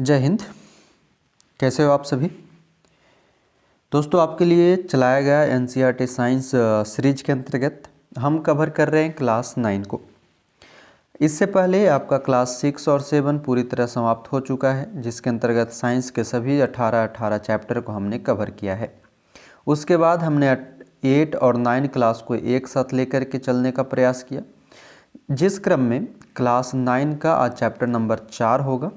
जय हिंद। कैसे हो आप सभी दोस्तों। आपके लिए चलाया गया एनसीईआरटी साइंस सीरीज के अंतर्गत हम कवर कर रहे हैं क्लास 9 को। इससे पहले आपका क्लास 6 और 7 पूरी तरह समाप्त हो चुका है, जिसके अंतर्गत साइंस के सभी 18 चैप्टर को हमने कवर किया है। उसके बाद हमने 8 और 9 क्लास को एक साथ लेकर के चलने का प्रयास किया, जिस क्रम में क्लास 9 का आज चैप्टर नंबर 4 होगा।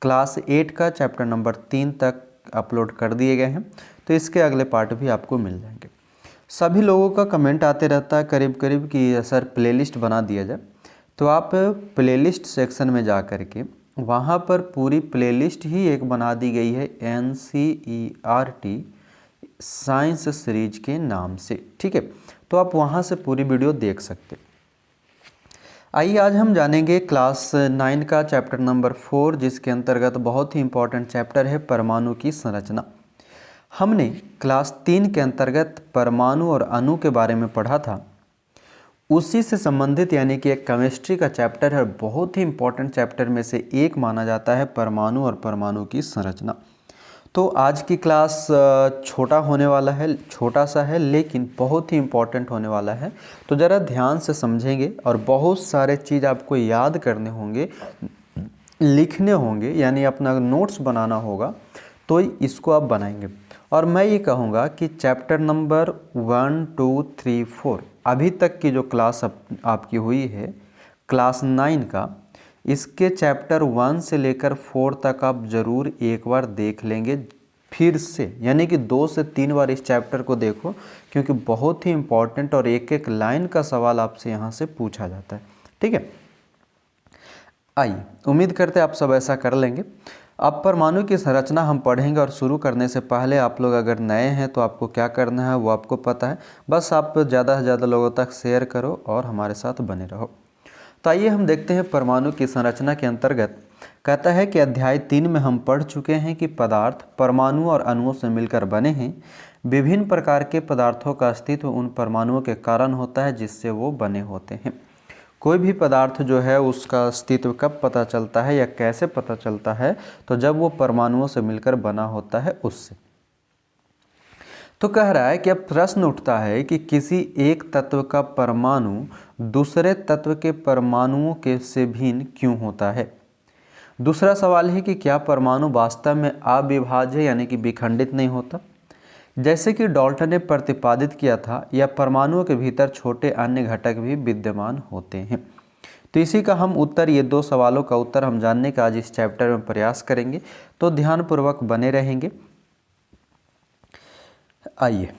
क्लास 8 का चैप्टर नंबर 3 तक अपलोड कर दिए गए हैं, तो इसके अगले पार्ट भी आपको मिल जाएंगे। सभी लोगों का कमेंट आते रहता है करीब करीब कि सर प्लेलिस्ट बना दिया जाए, तो आप प्लेलिस्ट सेक्शन में जा कर के वहाँ पर पूरी प्लेलिस्ट ही एक बना दी गई है एनसीईआरटी साइंस सीरीज के नाम से, ठीक है। तो आप वहाँ से पूरी वीडियो देख सकते। आइए आज हम जानेंगे क्लास 9 का चैप्टर नंबर 4, जिसके अंतर्गत बहुत ही इम्पॉर्टेंट चैप्टर है परमाणु की संरचना। हमने क्लास 3 के अंतर्गत परमाणु और अणु के बारे में पढ़ा था, उसी से संबंधित यानी कि एक केमिस्ट्री का चैप्टर है। बहुत ही इम्पॉर्टेंट चैप्टर में से एक माना जाता है परमाणु और परमाणु की संरचना। तो आज की क्लास छोटा होने वाला है, छोटा सा है, लेकिन बहुत ही इम्पॉर्टेंट होने वाला है। तो ज़रा ध्यान से समझेंगे और बहुत सारे चीज़ आपको याद करने होंगे, लिखने होंगे, यानी अपना नोट्स बनाना होगा, तो इसको आप बनाएंगे। और मैं ये कहूँगा कि चैप्टर नंबर 1, 2, 3, 4 अभी तक की जो क्लास आपकी हुई है क्लास 9 का, इसके चैप्टर 1 से लेकर 4 तक आप ज़रूर एक बार देख लेंगे फिर से, यानी कि 2 से 3 बार इस चैप्टर को देखो, क्योंकि बहुत ही इम्पॉर्टेंट और एक एक लाइन का सवाल आपसे यहाँ से पूछा जाता है, ठीक है। आइए, उम्मीद करते हैं आप सब ऐसा कर लेंगे। अब परमाणु की संरचना हम पढ़ेंगे, और शुरू करने से पहले आप लोग अगर नए हैं तो आपको क्या करना है वो आपको पता है। बस आप ज़्यादा से ज़्यादा लोगों तक शेयर करो और हमारे साथ बने रहो। तो आइए हम देखते हैं परमाणु की संरचना के अंतर्गत कहता है कि अध्याय 3 में हम पढ़ चुके हैं कि पदार्थ परमाणु और अणुओं से मिलकर बने हैं। विभिन्न प्रकार के पदार्थों का अस्तित्व उन परमाणुओं के कारण होता है जिससे वो बने होते हैं। कोई भी पदार्थ जो है उसका अस्तित्व कब पता चलता है या कैसे पता चलता है, तो जब वो परमाणुओं से मिलकर बना होता है उससे। तो कह रहा है कि अब प्रश्न उठता है कि किसी एक तत्व का परमाणु दूसरे तत्व के परमाणुओं के से भिन्न क्यों होता है। दूसरा सवाल है कि क्या परमाणु वास्तव में अविभाज्य यानी कि विखंडित नहीं होता, जैसे कि डाल्टन ने प्रतिपादित किया था, या परमाणुओं के भीतर छोटे अन्य घटक भी विद्यमान होते हैं। तो इसी का हम उत्तर, ये 2 सवालों का उत्तर हम जानने का आज इस चैप्टर में प्रयास करेंगे, तो ध्यानपूर्वक बने रहेंगे। आइए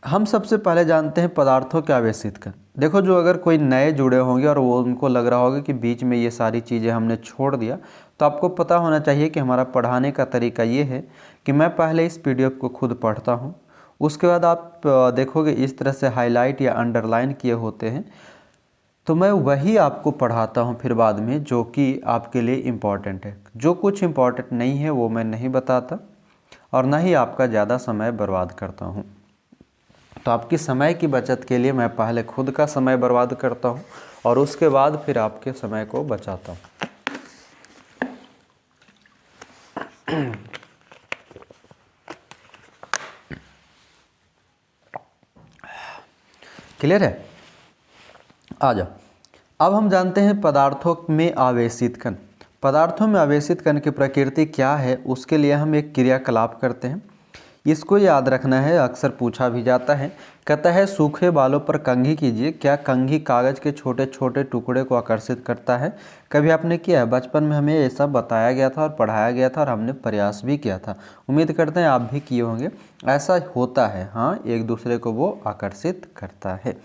हम सबसे पहले जानते हैं पदार्थों के आवेशित कण। देखो, जो अगर कोई नए जुड़े होंगे और वो उनको लग रहा होगा कि बीच में ये सारी चीज़ें हमने छोड़ दिया, तो आपको पता होना चाहिए कि हमारा पढ़ाने का तरीका ये है कि मैं पहले इस पीडीएफ को खुद पढ़ता हूँ, उसके बाद आप देखोगे इस तरह से हाईलाइट या अंडरलाइन किए होते हैं, तो मैं वही आपको पढ़ाता हूँ फिर बाद में, जो कि आपके लिए इम्पॉर्टेंट है। जो कुछ इम्पॉर्टेंट नहीं है वो मैं नहीं बताता और ना ही आपका ज़्यादा समय बर्बाद करता हूँ। तो आपकी समय की बचत के लिए मैं पहले खुद का समय बर्बाद करता हूँ और उसके बाद फिर आपके समय को बचाता हूँ। क्लियर है? आ जाओ। अब हम जानते हैं पदार्थों में आवेशित कण। पदार्थों में आवेशित कण की प्रकृति क्या है, उसके लिए हम एक क्रियाकलाप करते हैं। इसको याद रखना है, अक्सर पूछा भी जाता है। कहता है सूखे बालों पर कंघी कीजिए, क्या कंघी कागज़ के छोटे छोटे टुकड़े को आकर्षित करता है? कभी आपने किया है? बचपन में हमें ये सब बताया गया था और पढ़ाया गया था और हमने प्रयास भी किया था। उम्मीद करते हैं आप भी किए होंगे। ऐसा होता है, हाँ, एक दूसरे को वो आकर्षित करता है।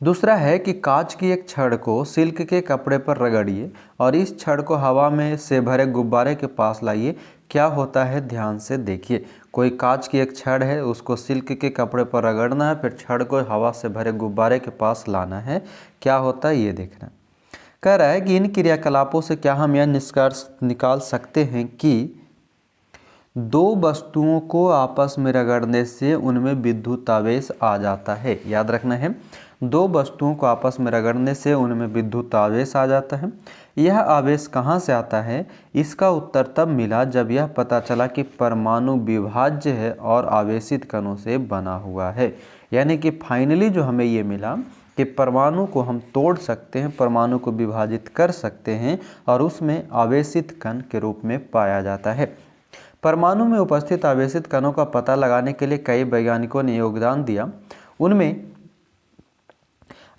दूसरा है कि कांच की एक छड़ को सिल्क के कपड़े पर रगड़िए और इस छड़ को हवा में से भरे गुब्बारे के पास लाइए। क्या होता है, ध्यान से देखिए। कोई कांच की एक छड़ है, उसको सिल्क के कपड़े पर रगड़ना है, फिर छड़ को हवा से भरे गुब्बारे के पास लाना है। क्या होता है ये देखना। कह रहा है कि इन क्रियाकलापों से क्या हम यह निष्कर्ष निकाल सकते हैं कि 2 वस्तुओं को आपस में रगड़ने से उनमें विद्युत आवेश आ जाता है। याद रखना है, 2 वस्तुओं को आपस में रगड़ने से उनमें विद्युत आवेश आ जाता है। यह आवेश कहाँ से आता है? इसका उत्तर तब मिला जब यह पता चला कि परमाणु विभाज्य है और आवेशित कणों से बना हुआ है। यानी कि फाइनली जो हमें ये मिला कि परमाणु को हम तोड़ सकते हैं, परमाणु को विभाजित कर सकते हैं और उसमें आवेशित कण के रूप में पाया जाता है। परमाणु में उपस्थित आवेशित कणों का पता लगाने के लिए कई वैज्ञानिकों ने योगदान दिया। उनमें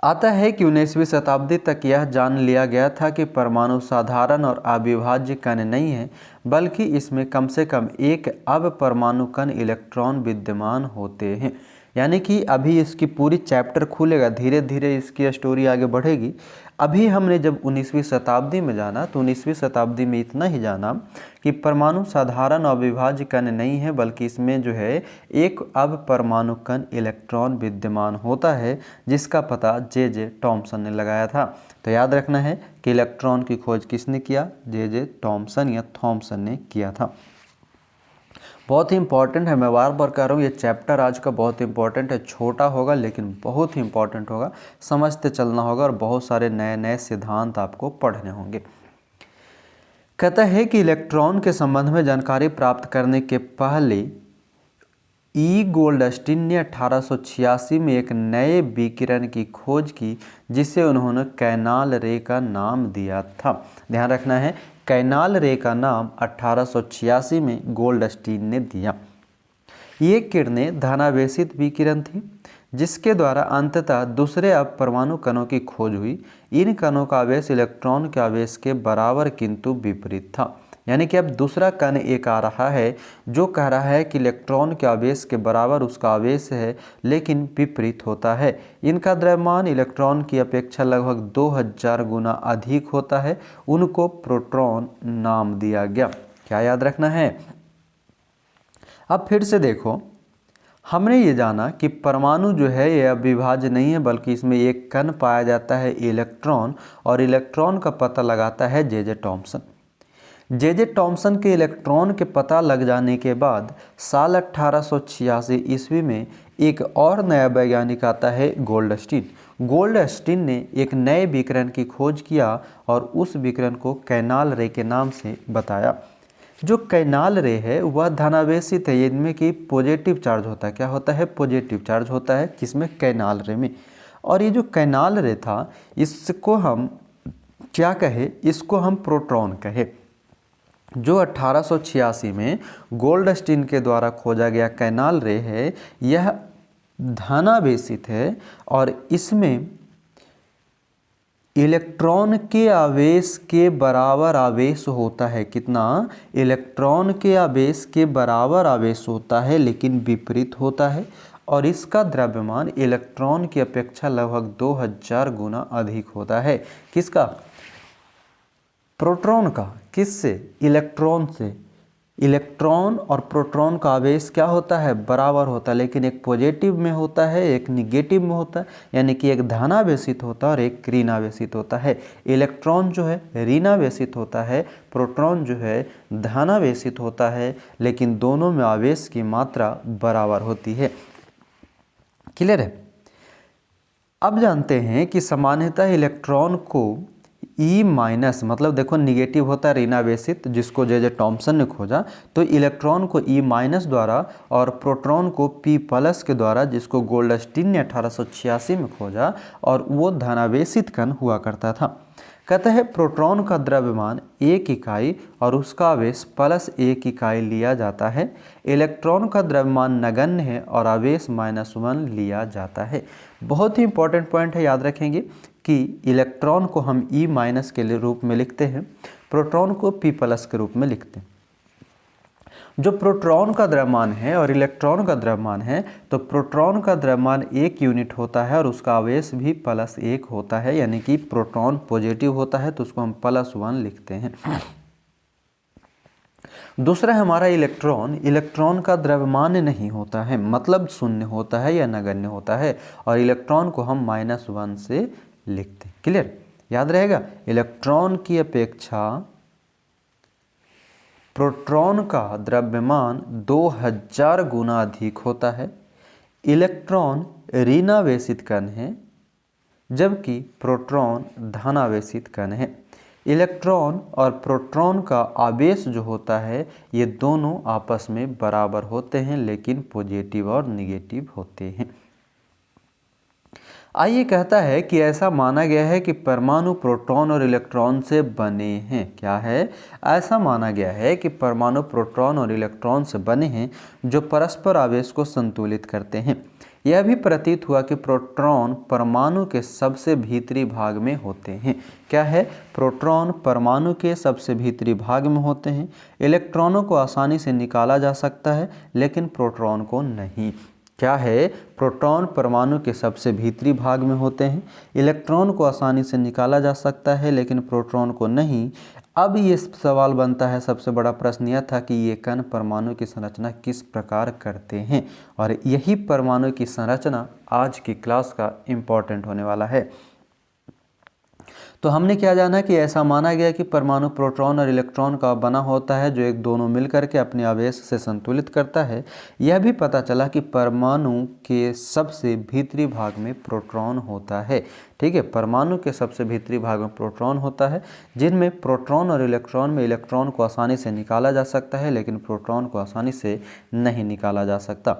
आता है कि 19वीं शताब्दी तक यह जान लिया गया था कि परमाणु साधारण और अविभाज्य कण नहीं है, बल्कि इसमें कम से कम एक अपरमाणु कण इलेक्ट्रॉन विद्यमान होते हैं। यानी कि अभी इसकी पूरी चैप्टर खुलेगा, धीरे धीरे इसकी स्टोरी आगे बढ़ेगी। अभी हमने जब 19वीं शताब्दी में जाना तो 19वीं शताब्दी में इतना ही जाना कि परमाणु साधारण अविभाज्य कण नहीं है, बल्कि इसमें जो है एक अपरमाणु कण इलेक्ट्रॉन विद्यमान होता है, जिसका पता जे टॉमसन ने लगाया था। तो याद रखना है कि इलेक्ट्रॉन की खोज किसने किया? जे टॉमसन या थॉमसन ने किया था। बहुत ही इंपॉर्टेंट है, मैं बार बार कह रहा हूँ, ये चैप्टर आज का बहुत इंपॉर्टेंट है। छोटा होगा लेकिन बहुत ही इंपॉर्टेंट होगा, समझते चलना होगा और बहुत सारे नए नए सिद्धांत आपको पढ़ने होंगे। कहता है कि इलेक्ट्रॉन के संबंध में जानकारी प्राप्त करने के पहले ई गोल्डस्टीन ने 1886 में एक नए विकिरण की खोज की, जिसे उन्होंने कैनाल रे का नाम दिया था। ध्यान रखना है, कैनाल रे का नाम 1886 में गोल्डस्टीन ने दिया। ये किरणें धनावेशित विकिरण थी, जिसके द्वारा अंततः दूसरे अपरमाणु कणों की खोज हुई। इन कणों का आवेश इलेक्ट्रॉन के आवेश के बराबर किंतु विपरीत था। यानी कि अब दूसरा कण एक आ रहा है जो कह रहा है कि इलेक्ट्रॉन के आवेश के बराबर उसका आवेश है, लेकिन विपरीत होता है। इनका द्रव्यमान इलेक्ट्रॉन की अपेक्षा लगभग 2000 गुना अधिक होता है। उनको प्रोटॉन नाम दिया गया। क्या याद रखना है? अब फिर से देखो, हमने ये जाना कि परमाणु जो है यह अविभाज्य नहीं है, बल्कि इसमें एक कण पाया जाता है इलेक्ट्रॉन, और इलेक्ट्रॉन का पता लगाता है जे टॉमसन। जे टॉमसन के इलेक्ट्रॉन के पता लग जाने के बाद साल 1886 ईस्वी में एक और नया वैज्ञानिक आता है, गोल्डस्टीन। गोल्डस्टीन ने एक नए विकिरण की खोज किया और उस विकिरण को कैनाल रे के नाम से बताया। जो कैनाल रे है वह धनावेशित है, इनमें कि पॉजिटिव चार्ज होता है। क्या होता है? पॉजिटिव चार्ज होता है, किसमें? कैनाल रे में। और ये जो कैनाल रे था, इसको हम क्या कहे? इसको हम प्रोटॉन कहे। जो 1886 में गोल्डस्टीन के द्वारा खोजा गया कैनाल रे है, यह धनावेशित है और इसमें इलेक्ट्रॉन के आवेश के बराबर आवेश होता है। कितना? इलेक्ट्रॉन के आवेश के बराबर आवेश होता है, लेकिन विपरीत होता है। और इसका द्रव्यमान इलेक्ट्रॉन की अपेक्षा लगभग 2000 गुना अधिक होता है। किसका? प्रोटॉन का। किससे? इलेक्ट्रॉन से। इलेक्ट्रॉन और प्रोटॉन का आवेश क्या होता है? बराबर होता है, लेकिन एक पॉजिटिव में होता है, एक निगेटिव में होता है। यानी कि एक धनावेशित होता है और एक ऋणावेशित होता है। इलेक्ट्रॉन जो है ऋणावेशित होता है, प्रोटॉन जो है धनावेशित होता है, लेकिन दोनों में आवेश की मात्रा बराबर होती है। क्लियर है? अब जानते हैं कि सामान्यतः इलेक्ट्रॉन को ई माइनस, मतलब देखो निगेटिव होता है ऋणावेशित, जिसको जे टॉमसन ने खोजा, तो इलेक्ट्रॉन को ई माइनस द्वारा और प्रोटॉन को पी प्लस के द्वारा, जिसको गोल्डस्टीन ने 1886 में खोजा, और वो धनावेशित कण हुआ करता था। कहता है प्रोटॉन का द्रव्यमान 1 इकाई और उसका आवेश +1 इकाई लिया जाता है। इलेक्ट्रॉन का द्रव्यमान नगण्य है और आवेश -1 लिया जाता है। बहुत ही इंपॉर्टेंट पॉइंट है, याद रखेंगे कि इलेक्ट्रॉन को हम E- के रूप में लिखते हैं, प्रोटॉन को P+ के रूप में लिखते हैं। जो प्रोटॉन का द्रव्यमान है और इलेक्ट्रॉन का द्रव्यमान है, तो प्रोटॉन का द्रव्यमान 1 यूनिट होता है और उसका आवेश भी +1 होता है। यानी कि प्रोटॉन पॉजिटिव होता है तो उसको हम +1 लिखते हैं। दूसरा हमारा इलेक्ट्रॉन, इलेक्ट्रॉन का द्रव्यमान नहीं होता है, मतलब शून्य होता है या नगण्य होता है, और इलेक्ट्रॉन को हम -1 से लिखते हैं। क्लियर? याद रहेगा, इलेक्ट्रॉन की अपेक्षा प्रोटॉन का द्रव्यमान 2000 गुना अधिक होता है। इलेक्ट्रॉन ऋणावेशित कण है, जबकि प्रोटॉन धनावेशित कण है। इलेक्ट्रॉन और प्रोटॉन का आवेश जो होता है ये दोनों आपस में बराबर होते हैं, लेकिन पॉजिटिव और निगेटिव होते हैं। आइए कहता है कि ऐसा माना गया है कि परमाणु प्रोटॉन और इलेक्ट्रॉन से बने हैं। क्या है? ऐसा माना गया है कि परमाणु प्रोटॉन और इलेक्ट्रॉन से बने हैं जो परस्पर आवेश को संतुलित करते हैं। यह भी प्रतीत हुआ कि प्रोटॉन परमाणु के सबसे भीतरी भाग में होते हैं। क्या है? प्रोटॉन परमाणु के सबसे भीतरी भाग में होते हैं। इलेक्ट्रॉनों को आसानी से निकाला जा सकता है, लेकिन प्रोटॉन को नहीं। क्या है? प्रोटॉन परमाणु के सबसे भीतरी भाग में होते हैं। इलेक्ट्रॉन को आसानी से निकाला जा सकता है, लेकिन प्रोटॉन को नहीं। अब ये सवाल बनता है, सबसे बड़ा प्रश्न यह था कि ये कण परमाणु की संरचना किस प्रकार करते हैं, और यही परमाणु की संरचना आज की क्लास का इम्पोर्टेंट होने वाला है। तो हमने क्या जाना कि ऐसा माना गया कि परमाणु प्रोटॉन और इलेक्ट्रॉन का बना होता है, जो एक दोनों मिलकर के अपने आवेश से संतुलित करता है। यह भी पता चला कि परमाणु के सबसे भीतरी भाग में प्रोटॉन होता है। ठीक है, परमाणु के सबसे भीतरी भाग में प्रोटॉन होता है, जिनमें प्रोटॉन और इलेक्ट्रॉन में इलेक्ट्रॉन को आसानी से निकाला जा सकता है, लेकिन प्रोटॉन को आसानी से नहीं निकाला जा सकता।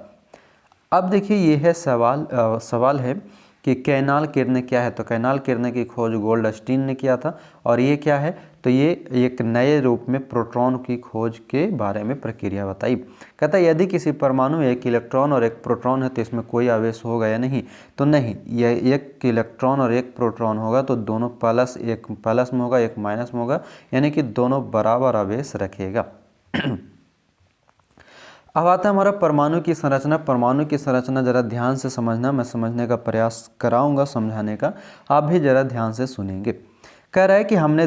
अब देखिए, ये है सवाल है कि कैनाल किरणें क्या है। तो कैनाल किरणें की खोज गोल्डस्टीन ने किया था, और ये क्या है? तो ये एक नए रूप में प्रोटॉन की खोज के बारे में प्रक्रिया बताई। कहता है यदि किसी परमाणु में एक इलेक्ट्रॉन और एक प्रोटॉन है तो इसमें कोई आवेश होगा या नहीं? तो नहीं, यह एक इलेक्ट्रॉन और एक प्रोटॉन होगा तो दोनों प्लस, एक प्लस में होगा एक माइनस में होगा, यानी कि दोनों बराबर आवेश रखेगा। अब आता है हमारा परमाणु की संरचना। परमाणु की संरचना जरा ध्यान से समझना, मैं समझने का प्रयास कराऊंगा समझाने का, आप भी जरा ध्यान से सुनेंगे। कह रहा है कि हमने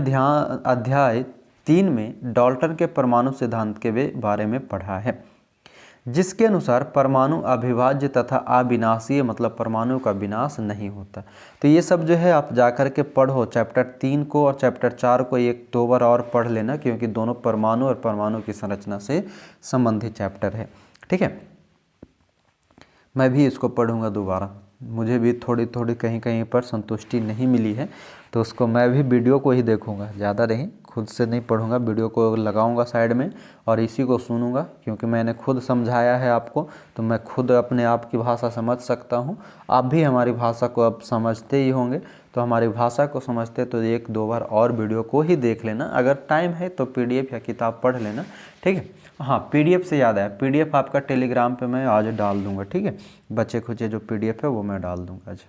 अध्याय 3 में डाल्टन के परमाणु सिद्धांत के बारे में पढ़ा है, जिसके अनुसार परमाणु अविभाज्य तथा अविनाशीय, मतलब परमाणु का विनाश नहीं होता। तो ये सब जो है आप जाकर के पढ़ो, चैप्टर 3 को और चैप्टर 4 को 1-2 बार और पढ़ लेना, क्योंकि दोनों परमाणु और परमाणु की संरचना से संबंधित चैप्टर है। ठीक है, मैं भी इसको पढ़ूंगा दोबारा, मुझे भी थोड़ी थोड़ी कहीं कहीं पर संतुष्टि नहीं मिली है, तो उसको मैं भी वीडियो को ही देखूंगा, ज़्यादा नहीं, खुद से नहीं पढ़ूंगा, वीडियो को लगाऊंगा साइड में और इसी को सुनूंगा, क्योंकि मैंने खुद समझाया है आपको, तो मैं खुद अपने आप की भाषा समझ सकता हूं। आप भी हमारी भाषा को अब समझते ही होंगे, तो हमारी भाषा को समझते तो 1-2 बार और वीडियो को ही देख लेना, अगर टाइम है तो PDF या किताब पढ़ लेना। ठीक है, हाँ, PDF से याद आया, PDF आपका टेलीग्राम पे मैं आज डाल दूंगा। ठीक है, बचे खुचे जो PDF है वो मैं डाल दूंगा आज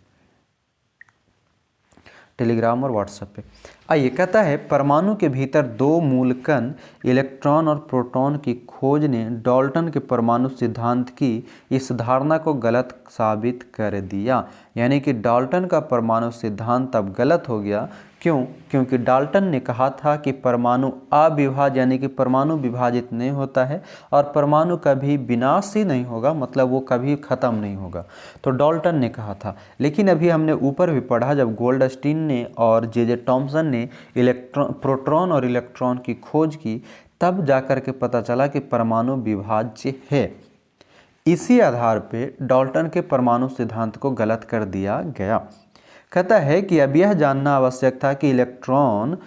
टेलीग्राम और व्हाट्सएप पे। आइए, कहता है परमाणु के भीतर 2 मूलकण इलेक्ट्रॉन और प्रोटॉन की खोज ने डाल्टन के परमाणु सिद्धांत की इस धारणा को गलत साबित कर दिया। यानी कि डाल्टन का परमाणु सिद्धांत अब गलत हो गया। क्यों? क्योंकि डाल्टन ने कहा था कि परमाणु अविभाज्य, यानी कि परमाणु विभाजित नहीं होता है और परमाणु कभी विनाशी नहीं होगा, मतलब वो कभी ख़त्म नहीं होगा, तो डाल्टन ने कहा था। लेकिन अभी हमने ऊपर भी पढ़ा, जब गोल्डस्टीन ने और जे टॉमसन ने प्रोटॉन और इलेक्ट्रॉन की खोज की, तब जाकर के पता चला कि परमाणु विभाज्य है। इसी आधार पे डाल्टन के परमाणु सिद्धांत को गलत कर दिया गया। कहता है कि अब यह जानना आवश्यक था कि इलेक्ट्रॉन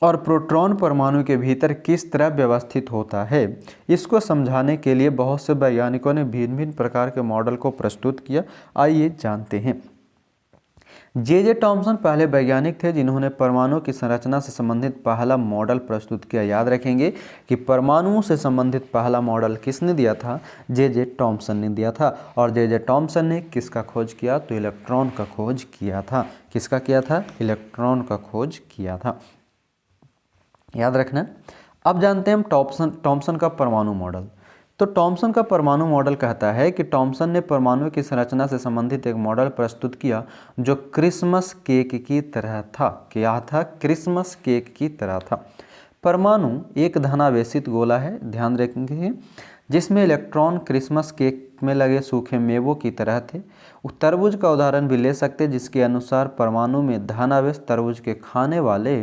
और प्रोटॉन परमाणु के भीतर किस तरह व्यवस्थित होता है। इसको समझाने के लिए बहुत से वैज्ञानिकों ने भिन्न भिन्न प्रकार के मॉडल को प्रस्तुत किया। आइए जानते हैं। जे टॉमसन पहले वैज्ञानिक थे जिन्होंने परमाणु की संरचना से संबंधित पहला मॉडल प्रस्तुत किया। याद रखेंगे कि परमाणुओं से संबंधित पहला मॉडल किसने दिया था? जे टॉमसन ने दिया था। और जे टॉमसन ने किसका खोज किया? तो इलेक्ट्रॉन का खोज किया था। किसका किया था? इलेक्ट्रॉन का खोज किया था, याद रखना। अब जानते हैं हम टॉमसन का परमाणु मॉडल। तो टॉमसन का परमाणु मॉडल कहता है कि टॉमसन ने परमाणु की संरचना से संबंधित एक मॉडल प्रस्तुत किया जो क्रिसमस केक की तरह था। क्या था? क्रिसमस केक की तरह था। परमाणु एक धनावेशित गोला है, ध्यान रखेंगे, जिसमें इलेक्ट्रॉन क्रिसमस केक में लगे सूखे मेवों की तरह थे। तरबूज का उदाहरण भी ले सकते हैं, जिसके अनुसार परमाणु में धनावेश तरबूज के खाने वाले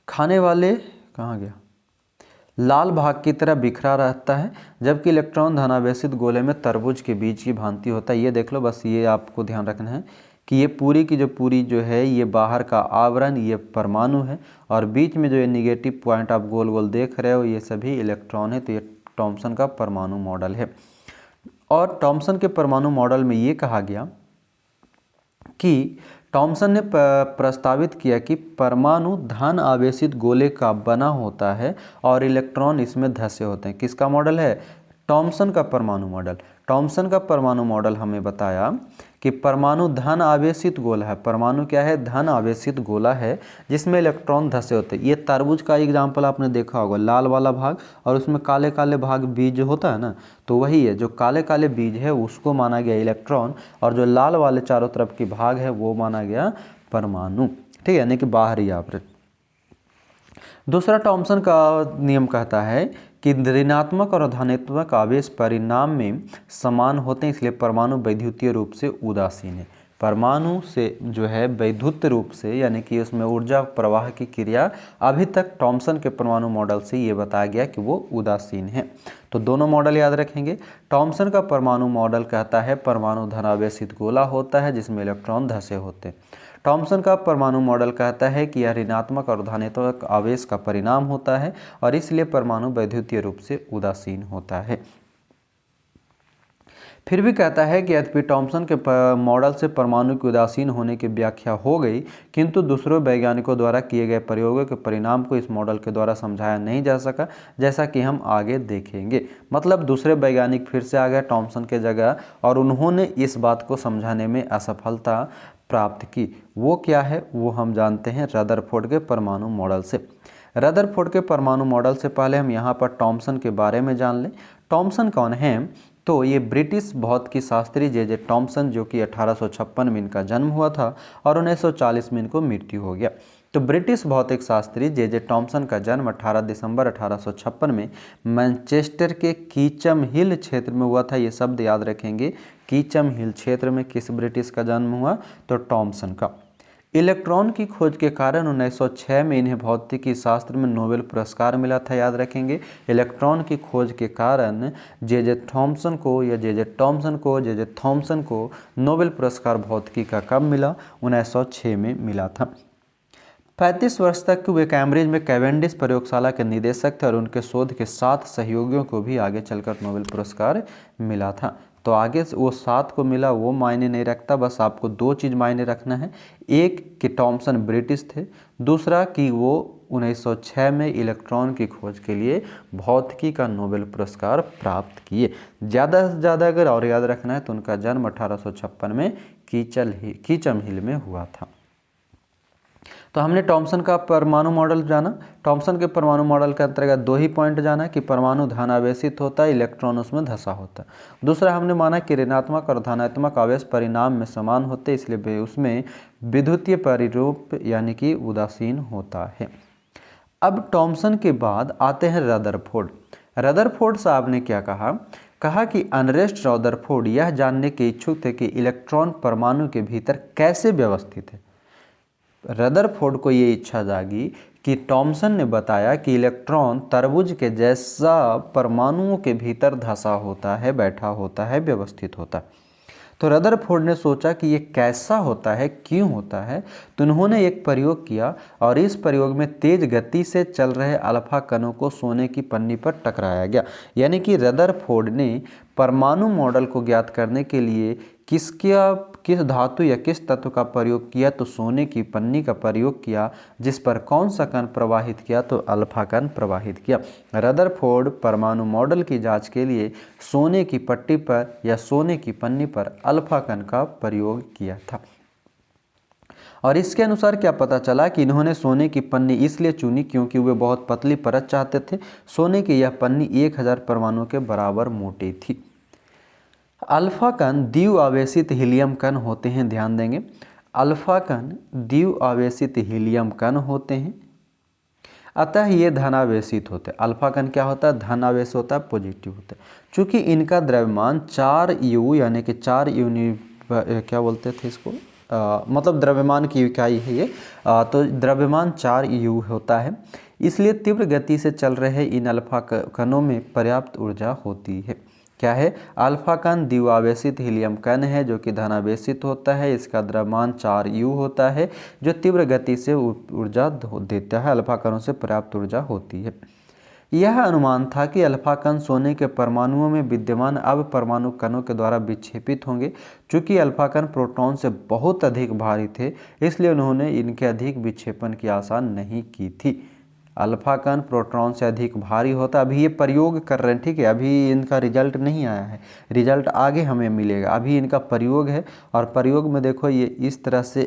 कहाँ गया, लाल भाग की तरह बिखरा रहता है, जबकि इलेक्ट्रॉन धनावेशित गोले में तरबूज के बीज की भांति होता है। ये देख लो, बस ये आपको ध्यान रखना है कि ये पूरी की जो पूरी जो है ये बाहर का आवरण ये परमाणु है और बीच में जो ये निगेटिव पॉइंट आप गोल गोल देख रहे हो ये सभी इलेक्ट्रॉन है। तो ये थॉमसन का परमाणु मॉडल है। और थॉमसन के परमाणु मॉडल में ये कहा गया कि थॉमसन ने प्रस्तावित किया कि परमाणु धन आवेशित गोले का बना होता है और इलेक्ट्रॉन इसमें धंसे होते हैं। किसका मॉडल है? थॉमसन का परमाणु मॉडल। थॉमसन का परमाणु मॉडल हमें बताया कि परमाणु धन आवेशित गोला है। परमाणु क्या है? धन आवेशित गोला है जिसमें इलेक्ट्रॉन धंसे होते हैं। ये तरबूज का एग्जाम्पल आपने देखा होगा, लाल वाला भाग और उसमें काले काले भाग बीज होता है ना, तो वही है। जो काले काले बीज है उसको माना गया इलेक्ट्रॉन और जो लाल वाले चारों तरफ की भाग है वो माना गया परमाणु। ठीक है, यानी कि बाहरी आवरण। दूसरा थॉमसन का नियम कहता है कि ऋणात्मक और धनात्मक आवेश परिणाम में समान होते हैं, इसलिए परमाणु वैद्युतीय रूप से उदासीन है। परमाणु से जो है वैद्युत रूप से यानी कि उसमें ऊर्जा प्रवाह की क्रिया अभी तक थॉमसन के परमाणु मॉडल से ये बताया गया कि वो उदासीन है। तो दोनों मॉडल याद रखेंगे। थॉमसन का परमाणु मॉडल कहता है परमाणु धनावेशित गोला होता है जिसमें इलेक्ट्रॉन धंसे होते हैं। थॉमसन का परमाणु मॉडल कहता है कि यह ऋणात्मक और धनात्मक आवेश का परिणाम होता है और इसलिए परमाणु वैद्युतीय रूप से उदासीन होता है। फिर भी कहता है कि यद्यपि थॉमसन के मॉडल से परमाणु के उदासीन होने की व्याख्या हो गई, किंतु दूसरों वैज्ञानिकों द्वारा किए गए प्रयोगों के परिणाम को इस मॉडल के द्वारा समझाया नहीं जा सका, जैसा कि हम आगे देखेंगे। मतलब दूसरे वैज्ञानिक फिर से आ गए थॉमसन के जगह और उन्होंने इस बात को समझाने में असफलता प्राप्त की। वो क्या है वो हम जानते हैं रदरफोर्ड के परमाणु मॉडल से। रदरफोर्ड के परमाणु मॉडल से पहले हम यहाँ पर थॉमसन के बारे में जान लें। थॉमसन कौन है? तो ये ब्रिटिश भौतिकी शास्त्री जे थॉमसन, जो कि 1856 में इनका जन्म हुआ था और 1940 में इनको मृत्यु हो गया। तो ब्रिटिश भौतिक शास्त्री जे थॉमसन का जन्म 18 दिसंबर 1856 में मैनचेस्टर के कीचम हिल क्षेत्र में हुआ था। ये शब्द याद रखेंगे, कीचम हिल क्षेत्र में किस ब्रिटिश का जन्म हुआ? तो थॉमसन का। इलेक्ट्रॉन की खोज के कारण 1906 में इन्हें भौतिकी शास्त्र में नोबेल पुरस्कार मिला था। याद रखेंगे, इलेक्ट्रॉन की खोज के कारण जे थॉमसन को नोबेल पुरस्कार भौतिकी का कब मिला? 1906 में मिला था। 35 वर्ष तक वे कैम्ब्रिज में कैवेंडिश प्रयोगशाला के निदेशक थे और उनके शोध के 7 सहयोगियों को भी आगे चलकर नोबेल पुरस्कार मिला था। तो आगे वो 7 को मिला वो मायने नहीं रखता, बस आपको 2 चीज़ मायने रखना है। एक कि थॉमसन ब्रिटिश थे, दूसरा कि वो 1906 में इलेक्ट्रॉन की खोज के लिए भौतिकी का नोबेल पुरस्कार प्राप्त किए। ज़्यादा से ज़्यादा अगर और याद रखना है तो उनका जन्म 1856 में कीचम हिल में हुआ था। तो हमने थॉमसन का परमाणु मॉडल जाना। थॉमसन के परमाणु मॉडल के अंतर्गत 2 ही पॉइंट जाना कि परमाणु धनावेशित होता है, इलेक्ट्रॉन उसमें धंसा होता है। दूसरा हमने माना कि ऋणात्मक और धनात्मक आवेश परिणाम में समान होते, इसलिए उसमें विद्युतीय परिरूप यानी कि उदासीन होता है। अब थॉमसन के बाद आते हैं रदरफोर्ड। रदरफोर्ड साहब ने क्या कहा कि अर्नेस्ट रदरफोर्ड यह जानने के इच्छुक थे कि इलेक्ट्रॉन परमाणु के भीतर कैसे व्यवस्थित है। रदरफोर्ड को ये इच्छा जागी कि थॉमसन ने बताया कि इलेक्ट्रॉन तरबूज के जैसा परमाणुओं के भीतर धंसा होता है, बैठा होता है, व्यवस्थित होता है। तो रदरफोर्ड ने सोचा कि ये कैसा होता है, क्यों होता है। तो उन्होंने एक प्रयोग किया और इस प्रयोग में तेज गति से चल रहे अल्फा कणों को सोने की पन्नी पर टकराया गया। यानी कि रदरफोर्ड ने परमाणु मॉडल को ज्ञात करने के लिए किस धातु या किस तत्व का प्रयोग किया? तो सोने की पन्नी का प्रयोग किया, जिस पर कौन सा कण प्रवाहित किया? तो अल्फा कण प्रवाहित किया। रदरफोर्ड परमाणु मॉडल की जांच के लिए सोने की पट्टी पर या सोने की पन्नी पर अल्फा कण का प्रयोग किया था। और इसके अनुसार क्या पता चला कि इन्होंने सोने की पन्नी इसलिए चुनी क्योंकि वे बहुत पतली परत चाहते थे। सोने की यह पन्नी 1000 परमाणुओं के बराबर मोटी थी। अल्फा कण द्विआवेशित हीलियम कण होते हैं, ध्यान देंगे। अल्फा कण द्विआवेशित हीलियम कण होते हैं, अतः ये धनावेशित होते हैं। अल्फा कण क्या होता है? धनावेश होता है, पॉजिटिव होता है। चूँकि इनका द्रव्यमान 4U यानी कि 4 क्या बोलते थे इसको, मतलब द्रव्यमान की इकाई है ये, तो द्रव्यमान 4U होता है, इसलिए तीव्र गति से चल रहे इन अल्फा कणों में पर्याप्त ऊर्जा होती है। क्या है? अल्फा कण द्विआवेशित हीलियम कण है जो कि धनावेशित होता है। इसका द्रव्यमान 4U होता है जो तीव्र गति से ऊर्जा देता है। अल्फा कणों से पर्याप्त ऊर्जा होती है। यह अनुमान था कि अल्फा कण सोने के परमाणुओं में विद्यमान अपरमाणु कणों के द्वारा विक्षेपित होंगे। चूंकि अल्फा कण प्रोटॉन से बहुत अधिक भारी थे, इसलिए उन्होंने इनके अधिक विक्षेपण की आशा नहीं की थी। अल्फा कण प्रोटॉन से अधिक भारी होता। अभी ये प्रयोग कर रहे हैं, ठीक है, अभी इनका रिजल्ट नहीं आया है, रिजल्ट आगे हमें मिलेगा। अभी इनका प्रयोग है और प्रयोग में देखो ये इस तरह से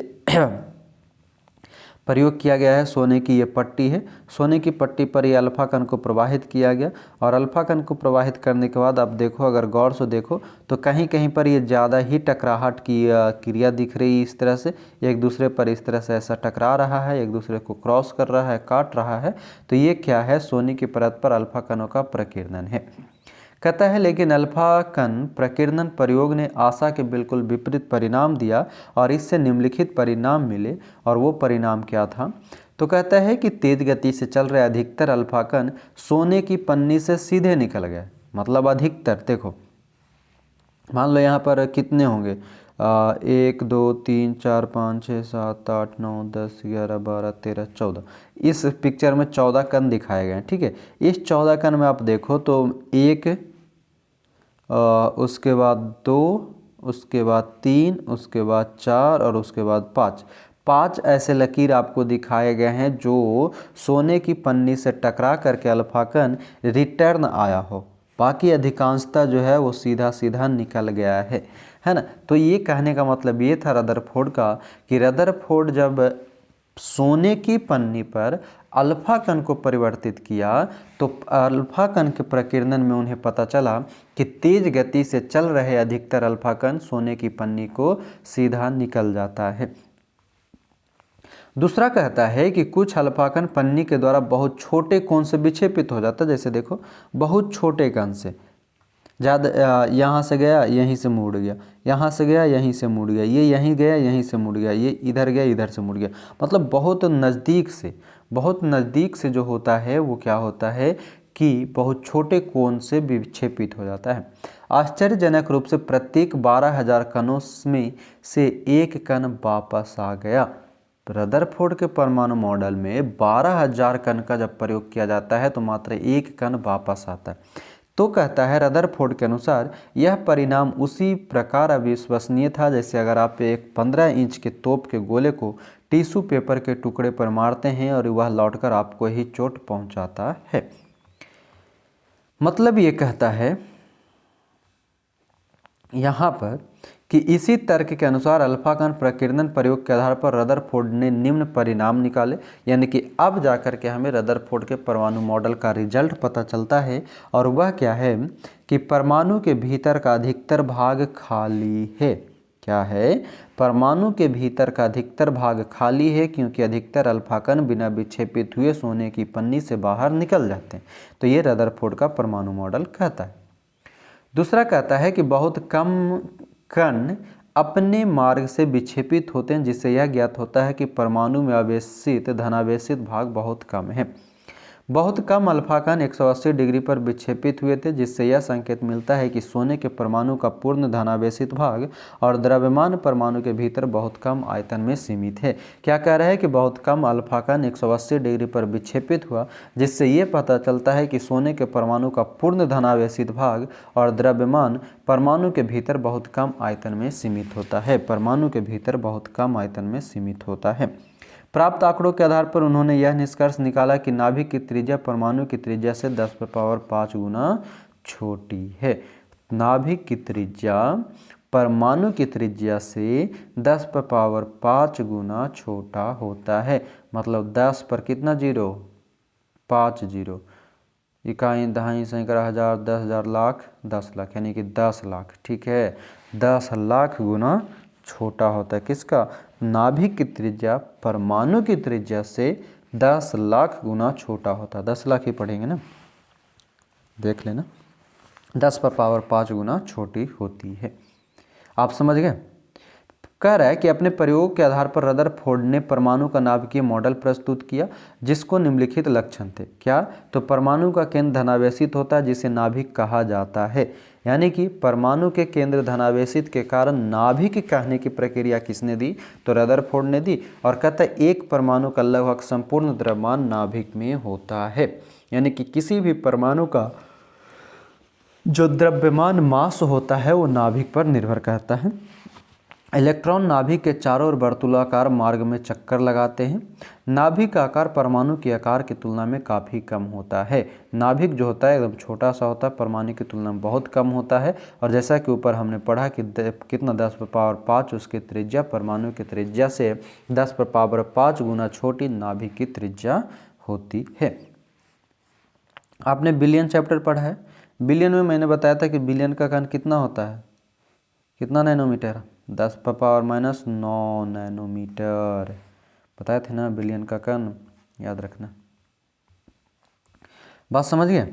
प्रयोग किया गया है। सोने की ये पट्टी है, सोने की पट्टी पर ये अल्फा कण को प्रवाहित किया गया और अल्फा कण को प्रवाहित करने के बाद अब देखो, अगर गौर से देखो तो कहीं कहीं पर ये ज़्यादा ही टकराहट की क्रिया दिख रही है। इस तरह से एक दूसरे पर इस तरह से ऐसा टकरा रहा है, एक दूसरे को क्रॉस कर रहा है, काट रहा है। तो ये क्या है? सोने की परत पर अल्फा कणों का प्रकीर्णन है। कहता है लेकिन अल्फा कण प्रकीर्णन प्रयोग ने आशा के बिल्कुल विपरीत परिणाम दिया और इससे निम्नलिखित परिणाम मिले। और वो परिणाम क्या था? तो कहता है कि तेज गति से चल रहे अधिकतर अल्फा कण सोने की पन्नी से सीधे निकल गए। मतलब अधिकतर, देखो मान लो यहाँ पर कितने होंगे, 1 2 3 4 5 6 7 8 9 10 11 12 13 14। इस पिक्चर में 14 कण दिखाए गए हैं, ठीक है। इस 14 कण में आप देखो तो 1, उसके बाद 2, उसके बाद 3, उसके बाद 4 और उसके बाद 5। 5 ऐसे लकीर आपको दिखाए गए हैं जो सोने की पन्नी से टकरा करके अल्फा कण रिटर्न आया हो। बाकी अधिकांशता जो है वो सीधा सीधा निकल गया है ना। तो ये कहने का मतलब ये था रदरफोर्ड का कि रदरफोर्ड जब सोने की पन्नी पर अल्फा कण को परिवर्तित किया तो अल्फा कण के प्रकीर्णन में उन्हें पता चला कि तेज गति से चल रहे अधिकतर अल्फा कण सोने की पन्नी को सीधा निकल जाता है। दूसरा कहता है कि कुछ अल्फा कण पन्नी के द्वारा बहुत छोटे कोण से विक्षेपित हो जाता है। जैसे देखो, बहुत छोटे कण से ज़्यादा, यहाँ से गया यहीं से मुड़ गया, यहाँ से गया यहीं से मुड़ गया, ये यहीं गया यहीं से मुड़ गया, ये इधर गया इधर से मुड़ गया। मतलब बहुत नज़दीक से जो होता है वो क्या होता है कि बहुत छोटे कोण से विक्षेपित हो जाता है। आश्चर्यजनक रूप से प्रत्येक 12,000 कणों में से एक कण वापस आ गया। रदरफोर्ड के परमाणु मॉडल में 12,000 कण का जब प्रयोग किया जाता है तो मात्र एक कण वापस आता है। तो कहता है रदरफोर्ड के अनुसार यह परिणाम उसी प्रकार अविश्वसनीय था जैसे अगर आप एक 15 इंच के तोप के गोले को टिश्यू पेपर के टुकड़े पर मारते हैं और वह लौटकर आपको ही चोट पहुंचाता है। मतलब ये कहता है यहाँ पर कि इसी तर्क के अनुसार अल्फा कण प्रकीर्णन प्रयोग के आधार पर रदरफोर्ड ने निम्न परिणाम निकाले। यानी कि अब जाकर के हमें रदरफोर्ड के परमाणु मॉडल का रिजल्ट पता चलता है और वह क्या है कि परमाणु के भीतर का अधिकतर भाग खाली है। क्या है? परमाणु के भीतर का अधिकतर भाग खाली है क्योंकि अधिकतर अल्फा कण बिना विक्षेपित हुए सोने की पन्नी से बाहर निकल जाते हैं। तो ये रदरफोर्ड का परमाणु मॉडल कहता है। दूसरा कहता है कि बहुत कम कण अपने मार्ग से विक्षेपित होते हैं जिससे यह ज्ञात होता है कि परमाणु में आवेशित धनावेशित भाग बहुत कम है। बहुत कम अल्फा कण 180 डिग्री पर विक्षेपित हुए थे जिससे यह संकेत मिलता है कि सोने के परमाणु का पूर्ण धनावेशित भाग और द्रव्यमान परमाणु के भीतर बहुत कम आयतन में सीमित है। क्या कह रहा है कि बहुत कम अल्फा कण 180 डिग्री पर विक्षेपित हुआ जिससे ये पता चलता है कि सोने के परमाणु का पूर्ण धनावेशित भाग और द्रव्यमान परमाणु के भीतर बहुत कम आयतन में सीमित होता है। परमाणु के भीतर बहुत कम आयतन में सीमित होता है। प्राप्त आंकड़ों के आधार पर उन्होंने यह निष्कर्ष निकाला कि नाभिक की त्रिज्या परमाणु की त्रिज्या से 10⁵ गुना छोटी है। नाभिक की त्रिज्या परमाणु की त्रिज्या से 10⁵ गुना छोटा होता है। मतलब 10 पर कितना जीरो? 5 जीरो। इकाई, दहाई, सैकड़ा, हजार, 10,000, लाख, 10 लाख, यानी कि 10 लाख। ठीक है, 10 लाख गुना छोटा होता है। किसका? नाभिक की त्रिज्या परमाणु की त्रिज्या से 10 लाख गुना छोटा होता है। 10 लाख ही पढ़ेंगे ना, देख लेना। 10⁵ गुना छोटी होती है। आप समझ गए? कह रहा है कि अपने प्रयोग के आधार पर रदरफोर्ड ने परमाणु का नाभिकीय मॉडल प्रस्तुत किया जिसको निम्नलिखित लक्षण थे। क्या? तो परमाणु का केंद्र धनावेशित होता है जिसे नाभिक कहा जाता है। यानी कि परमाणु के केंद्र धनावेशित के कारण नाभिक कहने की प्रक्रिया किसने दी? तो रदरफोर्ड ने दी। और कहता है एक परमाणु का लगभग संपूर्ण द्रव्यमान नाभिक में होता है। यानी कि किसी भी परमाणु का जो द्रव्यमान मास होता है वो नाभिक पर निर्भर करता है। इलेक्ट्रॉन नाभिक के चारों ओर वर्तुलाकार मार्ग में चक्कर लगाते हैं। नाभिक का आकार परमाणु के आकार की तुलना में काफ़ी कम होता है। नाभिक जो होता है एकदम छोटा सा होता है, परमाणु की तुलना में बहुत कम होता है। और जैसा कि ऊपर हमने पढ़ा कि कितना 10⁵ उसकी त्रिज्या परमाणु की त्रिज्या से 10⁵ गुना छोटी नाभिक की त्रिज्या होती है। आपने बिलियन चैप्टर पढ़ा है। बिलियन में मैंने बताया था कि बिलियन का कण कितना होता है, कितना नैनोमीटर? 10⁻⁹ नैनोमीटर बताए थे ना बिलियन का कण, याद रखना। बात समझ गए?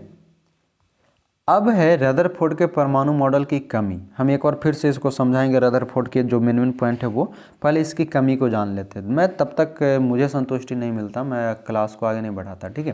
अब है रदरफोर्ड के परमाणु मॉडल की कमी। हम एक बार फिर से इसको समझाएंगे। रदरफोर्ड के जो मेन पॉइंट है वो पहले इसकी कमी को जान लेते हैं। मैं तब तक मुझे संतुष्टि नहीं मिलता, मैं क्लास को आगे नहीं बढ़ाता, ठीक है।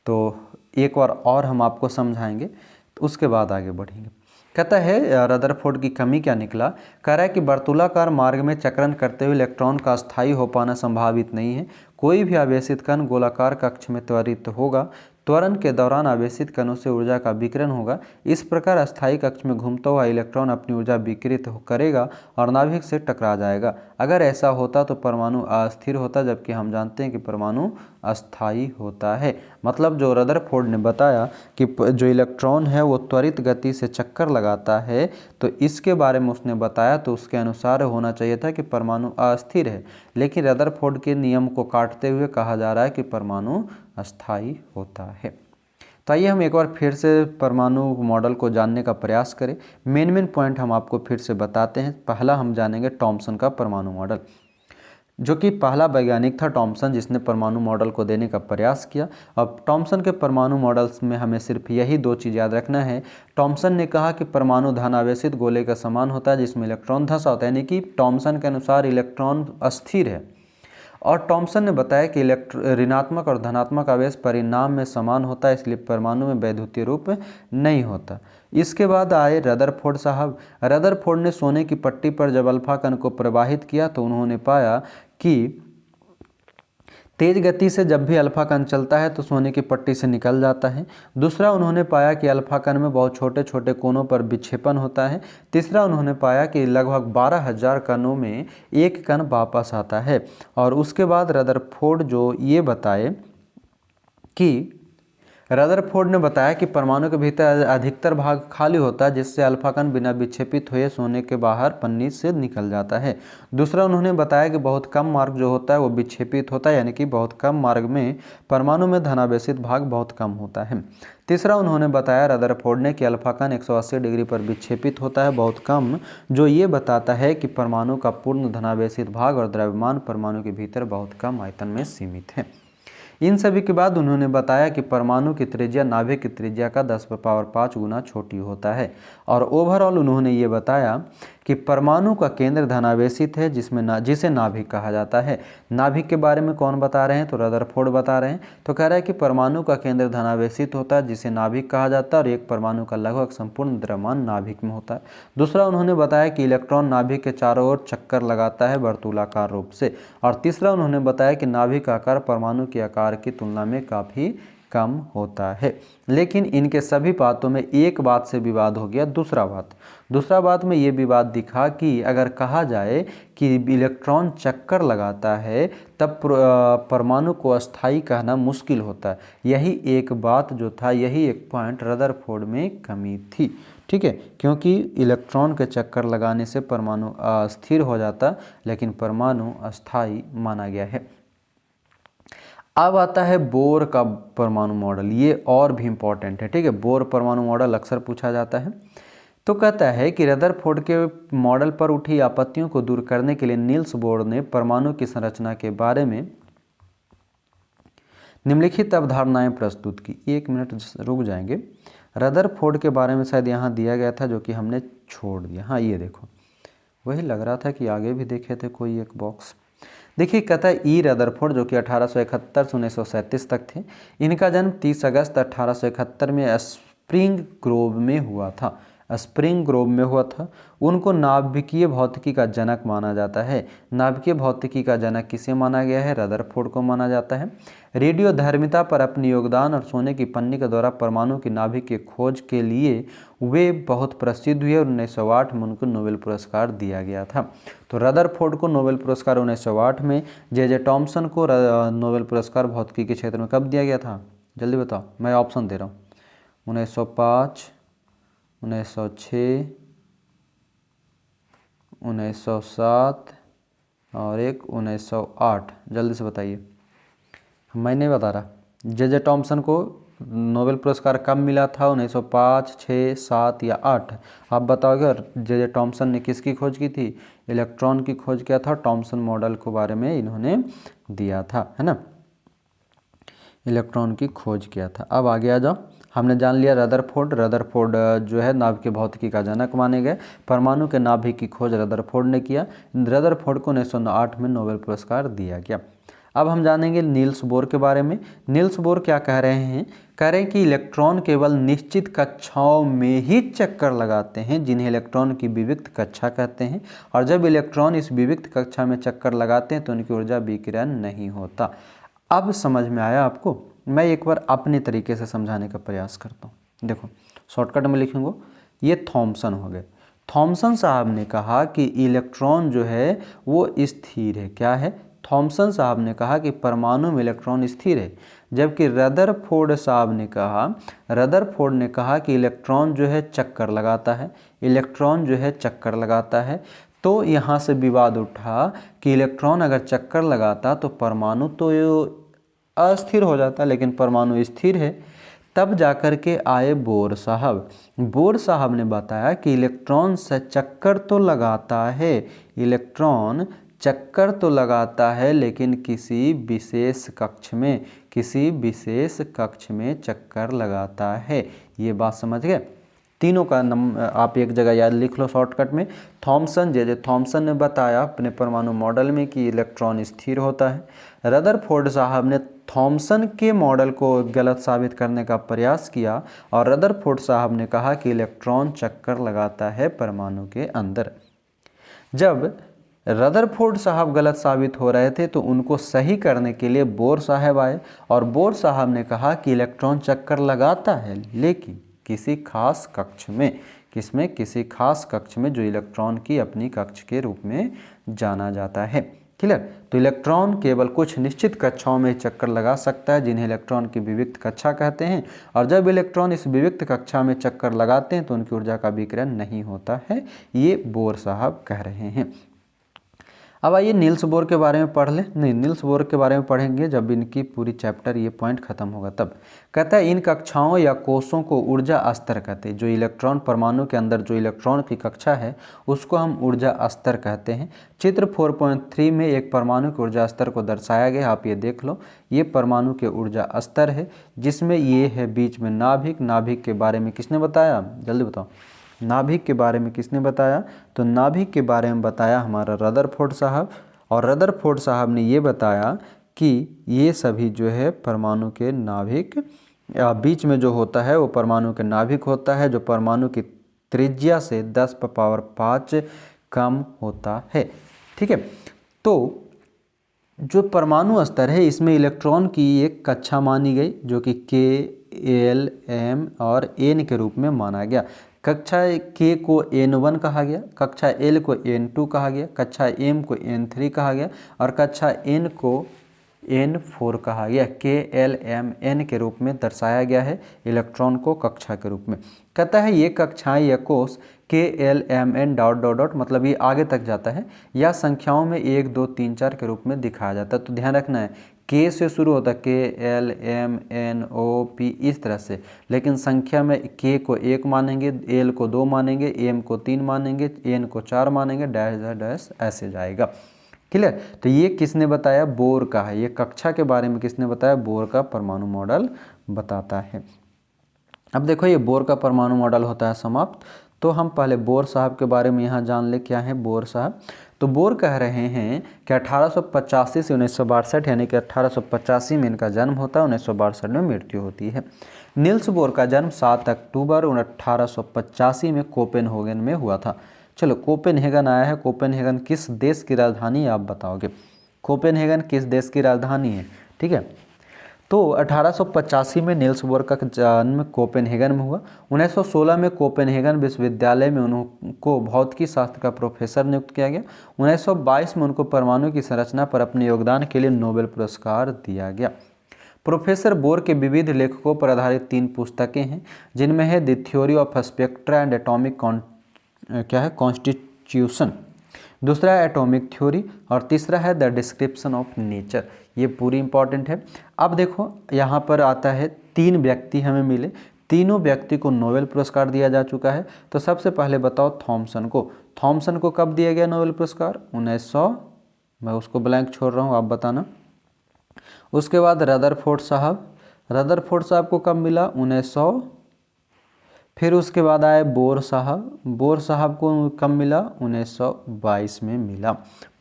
तो एक बार और हम आपको समझाएंगे, तो उसके बाद आगे बढ़ेंगे। कहता है रदरफोर्ड की कमी क्या निकला? कह रहा है कि वर्तुलाकार मार्ग में चक्रण करते हुए इलेक्ट्रॉन का अस्थायी हो पाना संभावित नहीं है। कोई भी आवेशित कण गोलाकार कक्ष में त्वरित होगा। त्वरण के दौरान आवेशित कणों से ऊर्जा का विकिरण होगा। इस प्रकार अस्थायी कक्ष में घूमता हुआ इलेक्ट्रॉन अपनी ऊर्जा विकिरित करेगा और नाभिक से टकरा जाएगा। अगर ऐसा होता तो परमाणु अस्थिर होता, जबकि हम जानते हैं कि परमाणु अस्थायी होता है। मतलब जो रदरफोर्ड ने बताया कि जो इलेक्ट्रॉन है वो त्वरित गति से चक्कर लगाता है, तो इसके बारे में उसने बताया, तो उसके अनुसार होना चाहिए था कि परमाणु अस्थिर है। लेकिन रदरफोर्ड के नियम को काटते हुए कहा जा रहा है कि परमाणु अस्थायी होता है। तो आइए हम एक बार फिर से परमाणु मॉडल को जानने का प्रयास करें। मेन पॉइंट हम आपको फिर से बताते हैं। पहला हम जानेंगे थॉमसन का परमाणु मॉडल, जो कि पहला वैज्ञानिक था थॉमसन, जिसने परमाणु मॉडल को देने का प्रयास किया। अब थॉमसन के परमाणु मॉडल्स में हमें सिर्फ यही दो चीज़ याद रखना है। थॉमसन ने कहा कि परमाणु धन आवेशित गोले का समान होता है जिसमें इलेक्ट्रॉन धंसा होता है, यानी कि थॉमसन के अनुसार इलेक्ट्रॉन अस्थिर है। और थॉमसन ने बताया कि ऋणात्मक और धनात्मक आवेश परिणाम में समान होता है, इसलिए परमाणु में वैद्युतीय रूप नहीं होता। इसके बाद आए रदरफोर्ड साहब। रदरफोर्ड ने सोने की पट्टी पर जब अल्फा कण को प्रवाहित किया तो उन्होंने पाया कि तेज गति से जब भी अल्फा कण चलता है तो सोने की पट्टी से निकल जाता है। दूसरा, उन्होंने पाया कि अल्फा कण में बहुत छोटे छोटे कोनों पर विक्षेपण होता है। तीसरा, उन्होंने पाया कि लगभग 12,000 कणों में एक कण वापस आता है। और उसके बाद रदरफोर्ड जो ये बताए कि रदरफोर्ड ने बताया कि परमाणु के भीतर अधिकतर भाग खाली होता है, जिससे अल्फा कण बिना विक्षेपित हुए सोने के बाहर पन्नी से निकल जाता है। दूसरा, उन्होंने बताया कि बहुत कम मार्ग जो होता है वो विक्षेपित होता है, यानी कि बहुत कम मार्ग में परमाणु में धनावेशित भाग बहुत कम होता है। तीसरा, उन्होंने बताया रदरफोर्ड ने कि अल्फा कण 180 डिग्री पर विक्षेपित होता है, बहुत कम, जो ये बताता है कि परमाणु का पूर्ण धनावेशित भाग और द्रव्यमान परमाणु के भीतर बहुत कम आयतन में सीमित है। इन सभी के बाद उन्होंने बताया कि परमाणु की त्रिज्या नाभिक की त्रिज्या का 10⁵ गुना छोटी होता है। और ओवरऑल उन्होंने ये बताया कि परमाणु का केंद्र धनावेशित है, जिसे नाभिक कहा जाता है। नाभिक के बारे में कौन बता रहे हैं? तो रदरफोर्ड बता रहे हैं। तो कह रहा है कि परमाणु का केंद्र धनावेशित होता है, जिसे नाभिक कहा जाता है, और एक परमाणु का लगभग संपूर्ण द्रव्यमान नाभिक में होता है। दूसरा, उन्होंने बताया कि इलेक्ट्रॉन नाभिक के चारों ओर चक्कर लगाता है वर्तुलाकार रूप से। और तीसरा, उन्होंने बताया कि नाभिक का आकार परमाणु के आकार की तुलना में काफ़ी कम होता है। लेकिन इनके सभी बातों में एक बात से विवाद हो गया, दूसरा बात में ये विवाद दिखा कि अगर कहा जाए कि इलेक्ट्रॉन चक्कर लगाता है तब परमाणु को अस्थायी कहना मुश्किल होता है। यही एक बात जो था, यही एक पॉइंट रदरफोर्ड में कमी थी, ठीक है। क्योंकि इलेक्ट्रॉन के चक्कर लगाने से परमाणु अस्थिर हो जाता, लेकिन परमाणु अस्थायी माना गया है। अब आता है बोर का परमाणु मॉडल। ये और भी इम्पॉर्टेंट है, ठीक है। बोर परमाणु मॉडल अक्सर पूछा जाता है। तो कहता है कि रदरफोर्ड के मॉडल पर उठी आपत्तियों को दूर करने के लिए नील्स बोर ने परमाणु की संरचना के बारे में निम्नलिखित अवधारणाएं प्रस्तुत की। एक मिनट रुक जाएंगे। रदरफोर्ड के बारे में शायद यहाँ दिया गया था, जो कि हमने छोड़ दिया। हाँ, ये देखो, वही लग रहा था कि आगे भी देखे थे कोई एक बॉक्स। देखिए, कहता है ई रदरफोर्ड, जो कि 1871 से 1937 तक थे। इनका जन्म 30 अगस्त 1871 में स्प्रिंग ग्रोव में हुआ था। स्प्रिंग ग्रोव में हुआ था। उनको नाभिकीय भौतिकी का जनक माना जाता है। नाभिकीय भौतिकी का जनक किसे माना गया है? रदरफोर्ड को माना जाता है। रेडियोधर्मिता पर अपने योगदान और सोने की पन्नी के द्वारा परमाणु की नाभिक की खोज के लिए वे बहुत प्रसिद्ध हुए और 1908 में उनको नोबेल पुरस्कार दिया गया था। तो रदरफोर्ड को नोबेल पुरस्कार 1908 में, जे टॉमसन को नोबेल पुरस्कार भौतिकी के क्षेत्र में कब दिया गया था? जल्दी बताओ, मैं ऑप्शन दे रहा हूँ। 1905, 1906, 1907 और एक 1908। जल्दी से बताइए, मैं नहीं बता रहा। जे टॉमसन को नोबेल पुरस्कार कब मिला था? 1905, 6, 7 या 8? आप बताओगे। और जे टॉमसन ने किसकी खोज की थी? इलेक्ट्रॉन की खोज किया था। टॉमसन मॉडल के बारे में इन्होंने दिया था, है ना, इलेक्ट्रॉन की खोज किया था। अब आगे आ जाओ। हमने जान लिया रदरफोर्ड जो है नाभिकीय भौतिकी का जनक माने गए। परमाणु के नाभिक की खोज रदरफोर्ड ने किया। रदरफोर्ड को 1908 में नोबेल पुरस्कार दिया गया। अब हम जानेंगे नील्स बोर के बारे में। नील्स बोर क्या कह रहे हैं? कह रहे हैं कि इलेक्ट्रॉन केवल निश्चित कक्षाओं में ही चक्कर लगाते हैं, जिन्हें इलेक्ट्रॉन की विविक्त कक्षा कहते हैं। और जब इलेक्ट्रॉन इस विविक्त कक्षा में चक्कर लगाते हैं तो उनकी ऊर्जा विकिरण नहीं होता। अब समझ में आया आपको? मैं एक बार अपने तरीके से समझाने का प्रयास करता हूँ। देखो, शॉर्टकट में लिखूंगा। ये थॉमसन हो गए। थॉमसन साहब ने कहा कि इलेक्ट्रॉन जो है वो स्थिर है। क्या है? थॉमसन साहब ने कहा कि परमाणु में इलेक्ट्रॉन स्थिर है। जबकि रदरफोर्ड ने कहा कि इलेक्ट्रॉन जो है चक्कर लगाता है। इलेक्ट्रॉन जो है चक्कर लगाता है। तो यहाँ से विवाद उठा कि इलेक्ट्रॉन अगर चक्कर लगाता तो परमाणु तो अस्थिर हो जाता, लेकिन परमाणु स्थिर है। तब जाकर के आए बोर साहब। बोर साहब ने बताया कि इलेक्ट्रॉन से चक्कर तो लगाता है, इलेक्ट्रॉन चक्कर तो लगाता है, लेकिन किसी विशेष कक्ष में चक्कर लगाता है। ये बात समझ गए? तीनों का आप एक जगह याद लिख लो शॉर्टकट में। थॉमसन ने बताया अपने परमाणु मॉडल में कि इलेक्ट्रॉन स्थिर होता है। रदरफोर्ड साहब ने थॉमसन के मॉडल को गलत साबित करने का प्रयास किया और रदरफोर्ड साहब ने कहा कि इलेक्ट्रॉन चक्कर लगाता है परमाणु के अंदर। जब रदरफोर्ड साहब गलत साबित हो रहे थे तो उनको सही करने के लिए बोर साहब आए और बोर साहब ने कहा कि इलेक्ट्रॉन चक्कर लगाता है, लेकिन किसी खास कक्ष में। किसमें? किसी खास कक्ष में, जो इलेक्ट्रॉन की अपनी कक्ष के रूप में जाना जाता है। क्लियर? तो इलेक्ट्रॉन केवल कुछ निश्चित कक्षाओं में चक्कर लगा सकता है, जिन्हें इलेक्ट्रॉन की विविक्त कक्षा कहते हैं। और जब इलेक्ट्रॉन इस विविक्त कक्षा में चक्कर लगाते हैं तो उनकी ऊर्जा का विकिरण नहीं होता है। ये बोर साहब कह रहे हैं। अब आइए नील्स बोर के बारे में पढ़ लें। नहीं, नील्स बोर के बारे में पढ़ेंगे जब इनकी पूरी चैप्टर ये पॉइंट खत्म होगा तब। कहता है इन कक्षाओं या कोषों को ऊर्जा स्तर कहते हैं। जो इलेक्ट्रॉन परमाणु के अंदर जो इलेक्ट्रॉन की कक्षा है उसको हम ऊर्जा स्तर कहते हैं। चित्र 4.3 में एक परमाणु के ऊर्जा स्तर को दर्शाया गया। आप ये देख लो, ये परमाणु के ऊर्जा स्तर है, जिसमें ये है बीच में नाभिक। नाभिक के बारे में किसने बताया? जल्दी बताओ, नाभिक के बारे में किसने बताया? तो नाभिक के बारे में बताया हमारा रदरफोर्ड साहब। और रदरफोर्ड साहब ने ये बताया कि ये सभी जो है परमाणु के नाभिक, बीच में जो होता है वो परमाणु के नाभिक होता है, जो परमाणु की त्रिज्या से 10⁵ कम होता है। ठीक है? तो जो परमाणु स्तर है इसमें इलेक्ट्रॉन की एक कक्षा मानी गई, जो कि K, L, M और N के रूप में माना गया। कक्षा K को N1 कहा गया, कक्षा L को N2 कहा गया, कक्षा M को N3 कहा गया और कक्षा N को N4 कहा गया। K, L, M, N के रूप में दर्शाया गया है इलेक्ट्रॉन को कक्षा के रूप में। कहता है ये कक्षाएं या कोष K, L, M, N ... मतलब ये आगे तक जाता है, या संख्याओं में 1, 2, 3, 4 के रूप में दिखाया जाता है। तो ध्यान रखना है, K से शुरू होता है, K, L, M, N, O, P इस तरह से, लेकिन संख्या में K को 1 मानेंगे, L को 2 मानेंगे, M को 3 मानेंगे, N को 4 मानेंगे, डैश ऐसे जाएगा। क्लियर? तो ये किसने बताया? बोर का है। ये कक्षा के बारे में किसने बताया? बोर का परमाणु मॉडल बताता है। अब देखो, ये बोर का परमाणु मॉडल होता है समाप्त। तो हम पहले बोर साहब के बारे में यहाँ जान ले। क्या है बोर साहब? तो बोर कह रहे हैं कि 1885 से 1962, यानी कि 1885 में इनका जन्म होता है, 1962 में मृत्यु होती है। नील्स बोर का जन्म 7 अक्टूबर 1885 में कोपेनहेगन में हुआ था। चलो, कोपेनहेगन आया है। कोपेनहेगन किस देश की राजधानी है आप बताओगे? कोपेनहेगन किस देश की राजधानी है? ठीक है, तो 1885 में नील्स बोर का जन्म कोपेनहेगन में हुआ। 1916 में कोपेनहेगन विश्वविद्यालय में उनको भौतिकी शास्त्र का प्रोफेसर नियुक्त किया गया। 1922 में उनको परमाणु की संरचना पर अपने योगदान के लिए नोबेल पुरस्कार दिया गया। प्रोफेसर बोर के विविध लेखकों पर आधारित 3 पुस्तकें हैं, जिनमें है the theory of spectra and atomic constitution, दूसरा है एटॉमिक थ्योरी, और तीसरा है द डिस्क्रिप्शन ऑफ नेचर। ये पूरी इंपॉर्टेंट है। अब देखो यहाँ पर आता है 3 व्यक्ति हमें मिले, तीनों व्यक्ति को नोबेल पुरस्कार दिया जा चुका है। तो सबसे पहले बताओ थॉमसन को। थॉमसन को कब दिया गया नोबेल पुरस्कार? 1900, मैं उसको ब्लैंक छोड़ रहा हूँ, आप बताना। उसके बाद रदरफोर्ड साहब, रदरफोर्ड साहब को कब मिला? 1900। फिर उसके बाद आए बोर साहब, बोर साहब को कब मिला? 1922 में मिला।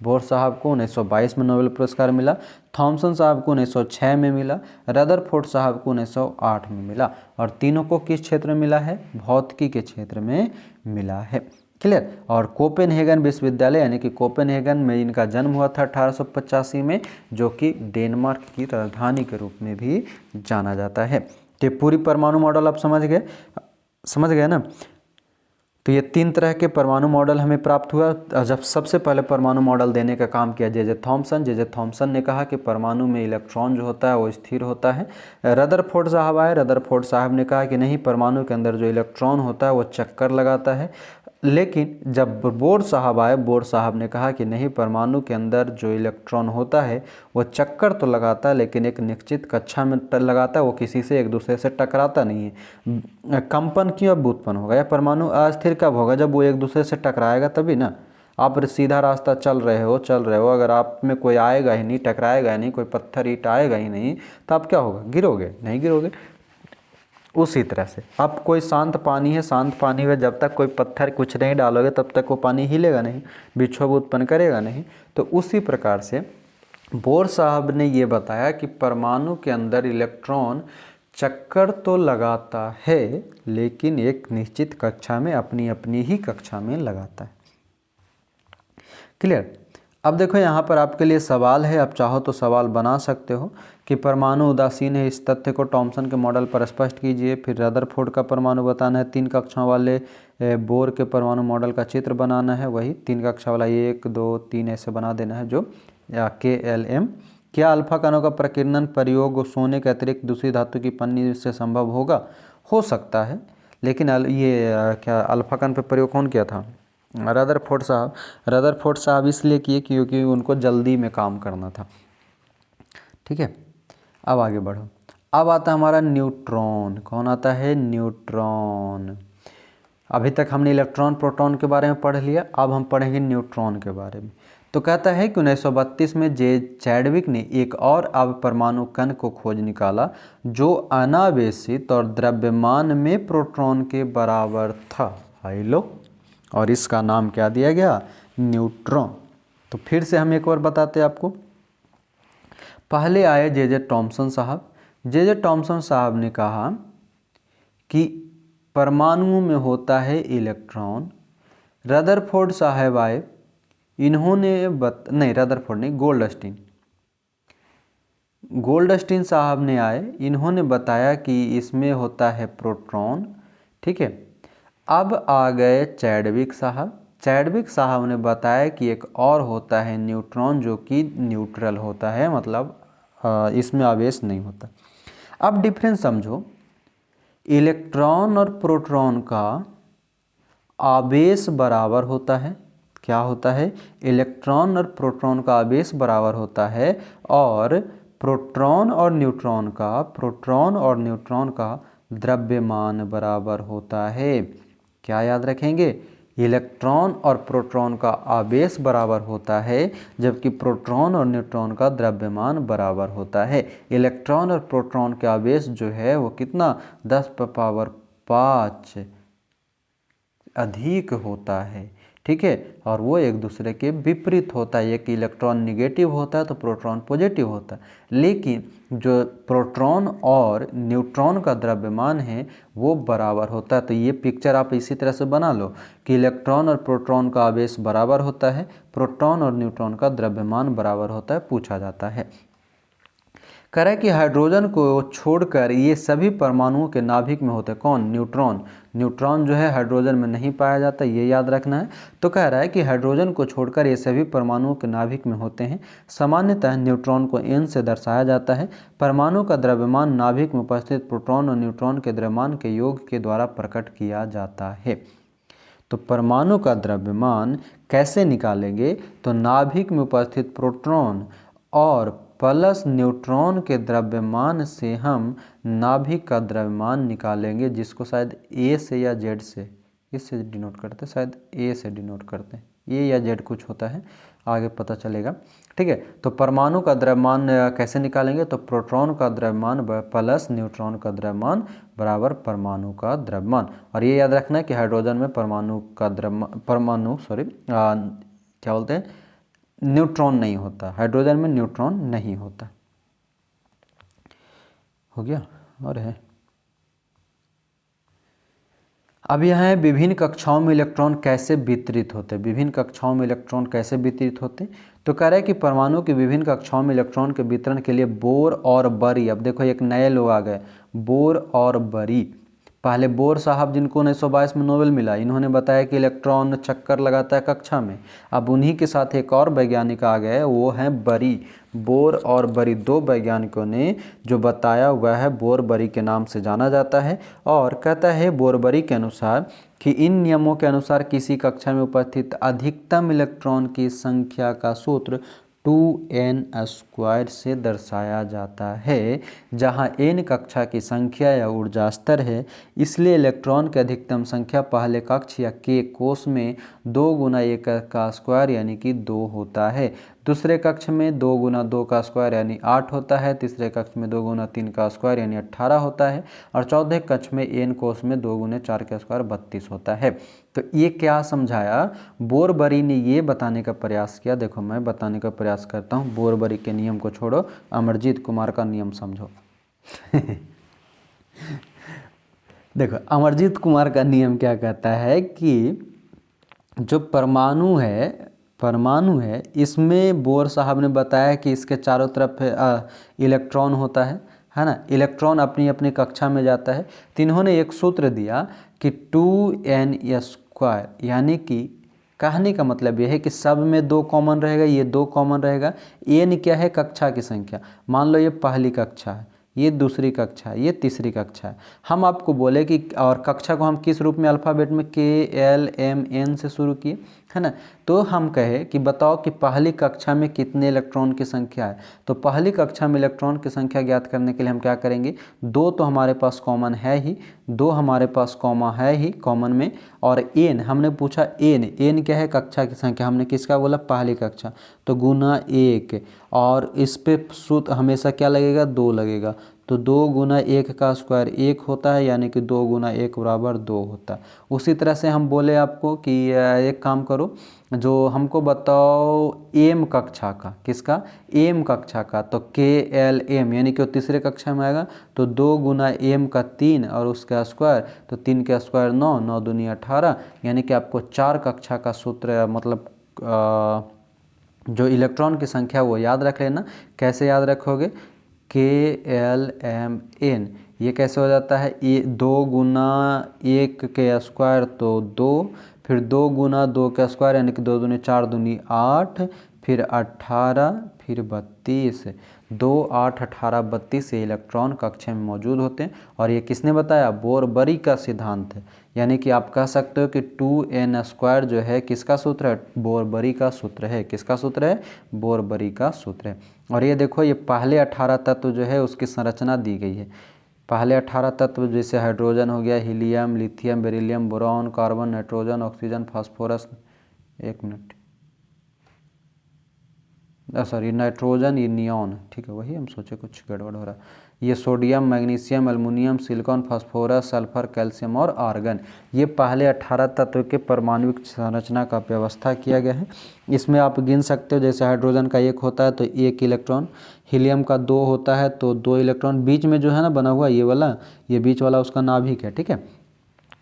बोर साहब को 1922 में नोबेल पुरस्कार मिला। थॉमसन साहब को 1906 में मिला। रदरफोर्ड साहब को 1908 में मिला। और तीनों को किस क्षेत्र में मिला है? भौतिकी के क्षेत्र में मिला है। क्लियर? और कोपेनहेगन विश्वविद्यालय यानी कि कोपेनहेगन में इनका जन्म हुआ था 1885 में, जो कि डेनमार्क की राजधानी के रूप में भी जाना जाता है। तो पूरी परमाणु मॉडल आप समझ गए ना? तो ये 3 तरह के परमाणु मॉडल हमें प्राप्त हुआ। जब सबसे पहले परमाणु मॉडल देने का काम किया जे जे थॉमसन ने कहा कि परमाणु में इलेक्ट्रॉन जो होता है वो स्थिर होता है। रदरफोर्ड साहब आए, रदरफोर्ड साहब ने कहा कि नहीं, परमाणु के अंदर जो इलेक्ट्रॉन होता है वो चक्कर लगाता है। लेकिन जब बोर साहब आए, बोर साहब ने कहा कि नहीं, परमाणु के अंदर जो इलेक्ट्रॉन होता है वो चक्कर तो लगाता है लेकिन एक निश्चित कक्षा में लगाता है, वो किसी से एक दूसरे से टकराता नहीं है। कंपन क्यों अब उत्पन्न होगा? या परमाणु अस्थिर कब होगा? जब वो एक दूसरे से टकराएगा तभी ना। आप सीधा रास्ता चल रहे हो, अगर आप में कोई आएगा ही नहीं, टकराएगा ही नहीं, कोई पत्थर ईंट आएगा ही नहीं, तो आप क्या होगा? गिरोगे? नहीं गिरोगे। उसी तरह से अब कोई शांत पानी है, शांत पानी में जब तक कोई पत्थर कुछ नहीं डालोगे तब तक वो पानी हिलेगा नहीं, विक्षोभ उत्पन्न करेगा नहीं। तो उसी प्रकार से बोर साहब ने ये बताया कि परमाणु के अंदर इलेक्ट्रॉन चक्कर तो लगाता है लेकिन एक निश्चित कक्षा में, अपनी अपनी ही कक्षा में लगाता है। क्लियर? अब देखो यहाँ पर आपके लिए सवाल है, आप चाहो तो सवाल बना सकते हो कि परमाणु उदासीन है, इस तथ्य को थॉमसन के मॉडल पर स्पष्ट कीजिए। फिर रदरफोर्ड का परमाणु बताना है, 3 कक्षाओं वाले बोर के परमाणु मॉडल का चित्र बनाना है, वही 3 कक्षा वाला 1 2 3 ऐसे बना देना है, जो KLM। क्या अल्फा कणों का प्रकीर्णन प्रयोग सोने के अतिरिक्त दूसरी धातु की पन्नी से संभव होगा? हो सकता है, लेकिन ये क्या अल्फा कण पर प्रयोग कौन किया था? रदरफोर्ड साहब। रदरफोर्ड साहब इसलिए किए क्योंकि उनको जल्दी में काम करना था। ठीक है, अब आगे बढ़ो। अब आता है हमारा न्यूट्रॉन। कौन आता है? न्यूट्रॉन। अभी तक हमने इलेक्ट्रॉन प्रोटॉन के बारे में पढ़ लिया, अब हम पढ़ेंगे न्यूट्रॉन के बारे में। तो कहता है कि 1932 में जे चैडविक ने एक और परमाणु कण को खोज निकाला जो अनावेशित और द्रव्यमान में प्रोटॉन के बराबर था। हाई लो, और इसका नाम क्या दिया गया? न्यूट्रॉन। तो फिर से हम एक बार बताते हैं आपको। पहले आए जे थॉमसन साहब। जे थॉमसन साहब ने कहा कि परमाणुओं में होता है इलेक्ट्रॉन। रदरफोर्ड साहब आए, इन्होंने रदरफोर्ड नहीं, गोल्डस्टीन साहब ने आए, इन्होंने बताया कि इसमें होता है प्रोटॉन। ठीक है, अब आ गए चैडविक साहब। चैडविक साहब ने बताया कि एक और होता है न्यूट्रॉन, जो कि न्यूट्रल होता है, मतलब इसमें आवेश नहीं होता। अब डिफरेंस समझो, इलेक्ट्रॉन और प्रोटॉन का आवेश बराबर होता है। क्या होता है? इलेक्ट्रॉन और प्रोटॉन का आवेश बराबर होता है, और प्रोटॉन और न्यूट्रॉन का द्रव्यमान बराबर होता है। क्या याद रखेंगे? इलेक्ट्रॉन और प्रोटॉन का आवेश बराबर होता है, जबकि प्रोटॉन और न्यूट्रॉन का द्रव्यमान बराबर होता है। इलेक्ट्रॉन और प्रोटॉन के आवेश जो है वो कितना? 10 पावर 5 अधिक होता है, ठीक है, और वो एक दूसरे के विपरीत होता है। एक इलेक्ट्रॉन निगेटिव होता है तो प्रोटॉन पॉजिटिव होता है। लेकिन जो प्रोटॉन और न्यूट्रॉन का द्रव्यमान है वो बराबर होता है। तो ये पिक्चर आप इसी तरह से बना लो कि इलेक्ट्रॉन और प्रोटॉन का आवेश बराबर होता है, प्रोटॉन और न्यूट्रॉन का द्रव्यमान बराबर होता है, पूछा जाता है। कह रहा है कि हाइड्रोजन को छोड़कर ये सभी परमाणुओं के नाभिक में होते हैं। कौन? न्यूट्रॉन। न्यूट्रॉन जो है हाइड्रोजन में नहीं पाया जाता, ये याद रखना है। तो कह रहा है कि हाइड्रोजन को छोड़कर ये सभी परमाणुओं के नाभिक में होते हैं। सामान्यतः न्यूट्रॉन को n से दर्शाया जाता है। परमाणु का द्रव्यमान नाभिक में उपस्थित प्रोटॉन और न्यूट्रॉन के द्रव्यमान के योग के द्वारा प्रकट किया जाता है। तो परमाणु का द्रव्यमान कैसे निकालेंगे? तो नाभिक में उपस्थित प्रोटॉन और प्लस न्यूट्रॉन के द्रव्यमान से हम नाभिक का द्रव्यमान निकालेंगे, जिसको शायद ए से या जेड से, इससे डिनोट करते हैं, शायद ए से डिनोट करते हैं, ए या जेड कुछ होता है, आगे पता चलेगा, ठीक है। तो परमाणु का द्रव्यमान कैसे निकालेंगे? तो प्रोटॉन का द्रव्यमान प्लस न्यूट्रॉन का द्रव्यमान बराबर परमाणु का द्रव्यमान। और ये याद रखना है कि हाइड्रोजन में परमाणु का द्रव्यमान क्या बोलते हैं, न्यूट्रॉन नहीं होता, हाइड्रोजन में न्यूट्रॉन नहीं होता। हो गया? और है अब यह है विभिन्न कक्षाओं में इलेक्ट्रॉन कैसे वितरित होते हैं। विभिन्न कक्षाओं में इलेक्ट्रॉन कैसे वितरित होते हैं? तो कह रहा है कि परमाणु की विभिन्न कक्षाओं में इलेक्ट्रॉन के वितरण के लिए बोर और बरी, अब देखो एक नए लोग आ गए, बोर और बरी। पहले बोर साहब जिनको 1922 में नोबेल मिला, इन्होंने बताया कि इलेक्ट्रॉन चक्कर लगाता है कक्षा में। अब उन्हीं के साथ एक और वैज्ञानिक आ गए, वो हैं बरी। बोर और बरी दो वैज्ञानिकों ने जो बताया वह है बोर बरी के नाम से जाना जाता है। और कहता है बोर बरी के अनुसार कि इन नियमों के अनुसार किसी कक्षा में उपस्थित अधिकतम इलेक्ट्रॉन की संख्या का सूत्र 2n² से दर्शाया जाता है, जहां n कक्षा की संख्या या ऊर्जा स्तर है। इसलिए इलेक्ट्रॉन की अधिकतम संख्या पहले कक्ष या k कोष में 2 गुना 1 का स्क्वायर यानी कि 2 होता है। दूसरे कक्ष में 2 गुना 2 का स्क्वायर यानी 8 होता है। तीसरे कक्ष में 2 गुना 3 का स्क्वायर यानी 18 होता है। और चौथे कक्ष में n कोष में 2 गुने 4 का स्क्वायर 32 होता है। तो ये क्या समझाया? बोरबरी ने ये बताने का प्रयास किया। देखो मैं बताने का प्रयास करता हूँ, बोरबरी के नियम को छोड़ो, अमरजीत कुमार का नियम समझो। देखो अमरजीत कुमार का नियम क्या कहता है कि जो परमाणु है इसमें बोर साहब ने बताया कि इसके चारों तरफ इलेक्ट्रॉन होता है ना। इलेक्ट्रॉन अपनी अपनी कक्षा में जाता है। तो इन्होंने एक सूत्र दिया कि 2n², यानी कि कहने का मतलब यह है कि सब में 2 कॉमन रहेगा, ये 2 कॉमन रहेगा। n क्या है? कक्षा की संख्या। मान लो ये पहली कक्षा है, ये दूसरी कक्षा है, ये तीसरी कक्षा है। हम आपको बोले कि और कक्षा को हम किस रूप में अल्फ़ाबेट में KLMN से शुरू किए, है ना। तो हम कहे कि बताओ कि पहली कक्षा में कितने इलेक्ट्रॉन की संख्या है। तो पहली कक्षा में इलेक्ट्रॉन की संख्या ज्ञात करने के लिए हम क्या करेंगे? 2 तो हमारे पास कॉमन है ही, 2 हमारे पास कॉमा है ही कॉमन में। और n हमने पूछा, n क्या है? कक्षा की संख्या। हमने किसका बोला? पहली कक्षा। तो गुना 1, और इस पे सूत्र हमेशा क्या लगेगा? 2 लगेगा। तो 2 गुना 1 का स्क्वायर 1 होता है, यानी कि 2 गुना 1 बराबर 2 होता है। उसी तरह से हम बोले आपको कि एक काम करो, जो हमको बताओ m कक्षा का, किसका? m कक्षा का। तो KLM यानी कि वो तीसरे कक्षा में आएगा। तो 2 गुना m का 3 और उसका स्क्वायर, तो 3 का स्क्वायर 9, 9 दूनी 18, यानी कि आपको 4 कक्षा का सूत्र मतलब जो इलेक्ट्रॉन की संख्या वो याद रख लेना। कैसे याद रखोगे? KLMN ये कैसे हो जाता है? ये 2 गुना 1 के स्क्वायर तो 2, फिर 2 गुना 2 का स्क्वायर यानी कि 2 दूनी 4 दूनी 8, फिर 18, फिर 32। 2, 8, 18, 32 ये इलेक्ट्रॉन कक्षा में मौजूद होते हैं। और ये किसने बताया? बोरबरी का सिद्धांत है। यानी कि आप कह सकते हो कि 2n² जो है किसका सूत्र है? बोरबरी का सूत्र है। किसका सूत्र है? बोरबरी का सूत्र है। और ये देखो, ये पहले 18 तत्व जो है उसकी संरचना दी गई है। पहले 18 तत्व जैसे हाइड्रोजन हो गया, helium, lithium, beryllium, boron, carbon, nitrogen, oxygen, phosphorus. एक मिनट, सॉरी नाइट्रोजन, ये नियॉन, ठीक है वही हम सोचे कुछ गड़बड़ हो रहा है। ये sodium, magnesium, aluminium, silicon, phosphorus, sulphur, calcium और आर्गन, ये पहले 18 तत्व के परमाणुविक संरचना का व्यवस्था किया गया है। इसमें आप गिन सकते हो, जैसे हाइड्रोजन का 1 होता है तो 1 इलेक्ट्रॉन, हीलियम का 2 होता है तो 2 इलेक्ट्रॉन, बीच में जो है ना बना हुआ ये वाला, ये बीच वाला उसका नाभिक है, ठीक है।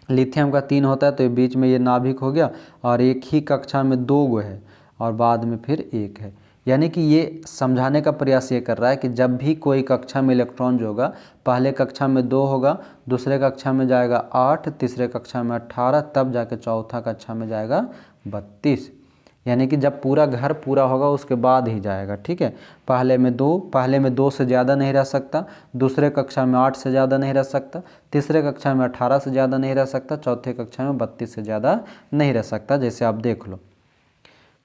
लिथियम का 3 होता है तो ये बीच में ये नाभिक हो गया, और एक ही कक्षा में 2 गो है और बाद में फिर 1 है। यानी कि ये समझाने का प्रयास ये कर रहा है कि जब भी कोई कक्षा में इलेक्ट्रॉन जो होगा, पहले कक्षा में 2 होगा, दूसरे कक्षा में जाएगा 8, तीसरे कक्षा में 18, तब जाके चौथा कक्षा में जाएगा 32। यानी कि जब पूरा घर पूरा होगा उसके बाद ही जाएगा, ठीक है। पहले में 2 से ज़्यादा नहीं रह सकता, दूसरे कक्षा में 8 से ज़्यादा नहीं रह सकता, तीसरे कक्षा में 18 से ज़्यादा नहीं रह सकता, चौथे कक्षा में 32 से ज़्यादा नहीं रह सकता। जैसे आप देख लो,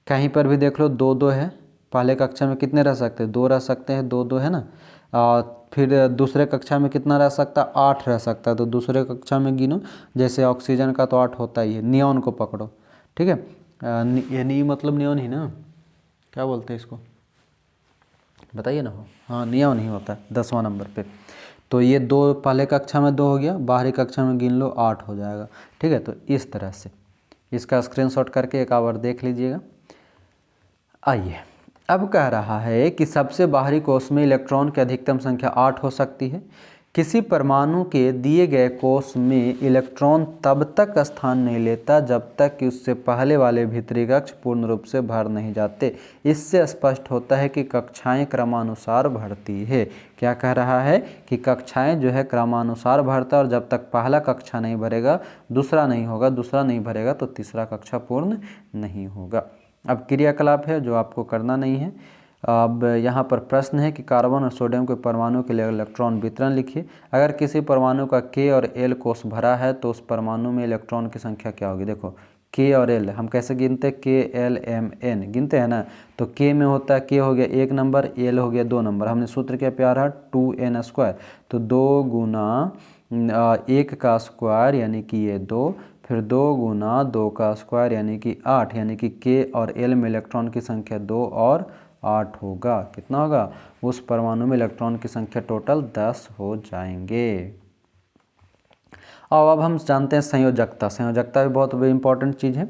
कहीं पर भी देख लो 2-2 है, पहले कक्षा में कितने रह सकते हैं, 2 रह सकते हैं, 2-2 है ना। और फिर दूसरे कक्षा में कितना रह सकता, 8 रह सकता है, तो दूसरे कक्षा में गिनो। जैसे ऑक्सीजन का तो 8 होता ही है। नियॉन को पकड़ो, ठीक है, ये नी मतलब नियॉन ही ना, क्या बोलते हैं इसको बताइए ना। हो हाँ, नियॉन ही होता है 10वां नंबर पे। तो ये 2 पहले कक्षा में 2 हो गया, बाहरी कक्षा में गिन लो 8 हो जाएगा, ठीक है। तो इस तरह से इसका स्क्रीनशॉट करके एक बार देख लीजिएगा। आइए, अब कह रहा है कि सबसे बाहरी कोश में इलेक्ट्रॉन की अधिकतम संख्या 8 हो सकती है। किसी परमाणु के दिए गए कोश में इलेक्ट्रॉन तब तक स्थान नहीं लेता जब तक कि उससे पहले वाले भीतरी कक्ष पूर्ण रूप से भर नहीं जाते। इससे स्पष्ट होता है कि कक्षाएं क्रमानुसार बढ़ती है। क्या कह रहा है कि कक्षाएं जो है क्रमानुसार बढ़ता है, और जब तक पहला कक्षा नहीं भरेगा दूसरा नहीं होगा, दूसरा नहीं भरेगा तो तीसरा कक्षा पूर्ण नहीं होगा। अब क्रियाकलाप है जो आपको करना नहीं है। अब यहाँ पर प्रश्न है कि कार्बन और सोडियम के परमाणु के लिए इलेक्ट्रॉन वितरण लिखिए। अगर किसी परमाणु का K और L कोश भरा है तो उस परमाणु में इलेक्ट्रॉन की संख्या क्या होगी। देखो K और L हम कैसे गिनते हैं, KLMN गिनते हैं ना। तो K में होता है, K हो गया 1 नंबर, L हो गया 2 नंबर। हमने सूत्र क्या प्यार है, 2n², तो 2 गुना 1 का स्क्वायर यानी कि ये 2, फिर 2 गुना 2 का स्क्वायर यानी कि 8, यानी कि K और L में इलेक्ट्रॉन की संख्या 2 और 8 होगा। कितना होगा, उस परमाणु में इलेक्ट्रॉन की संख्या टोटल 10 हो जाएंगे। और अब हम जानते हैं संयोजकता। संयोजकता भी बहुत इंपॉर्टेंट चीज़ है।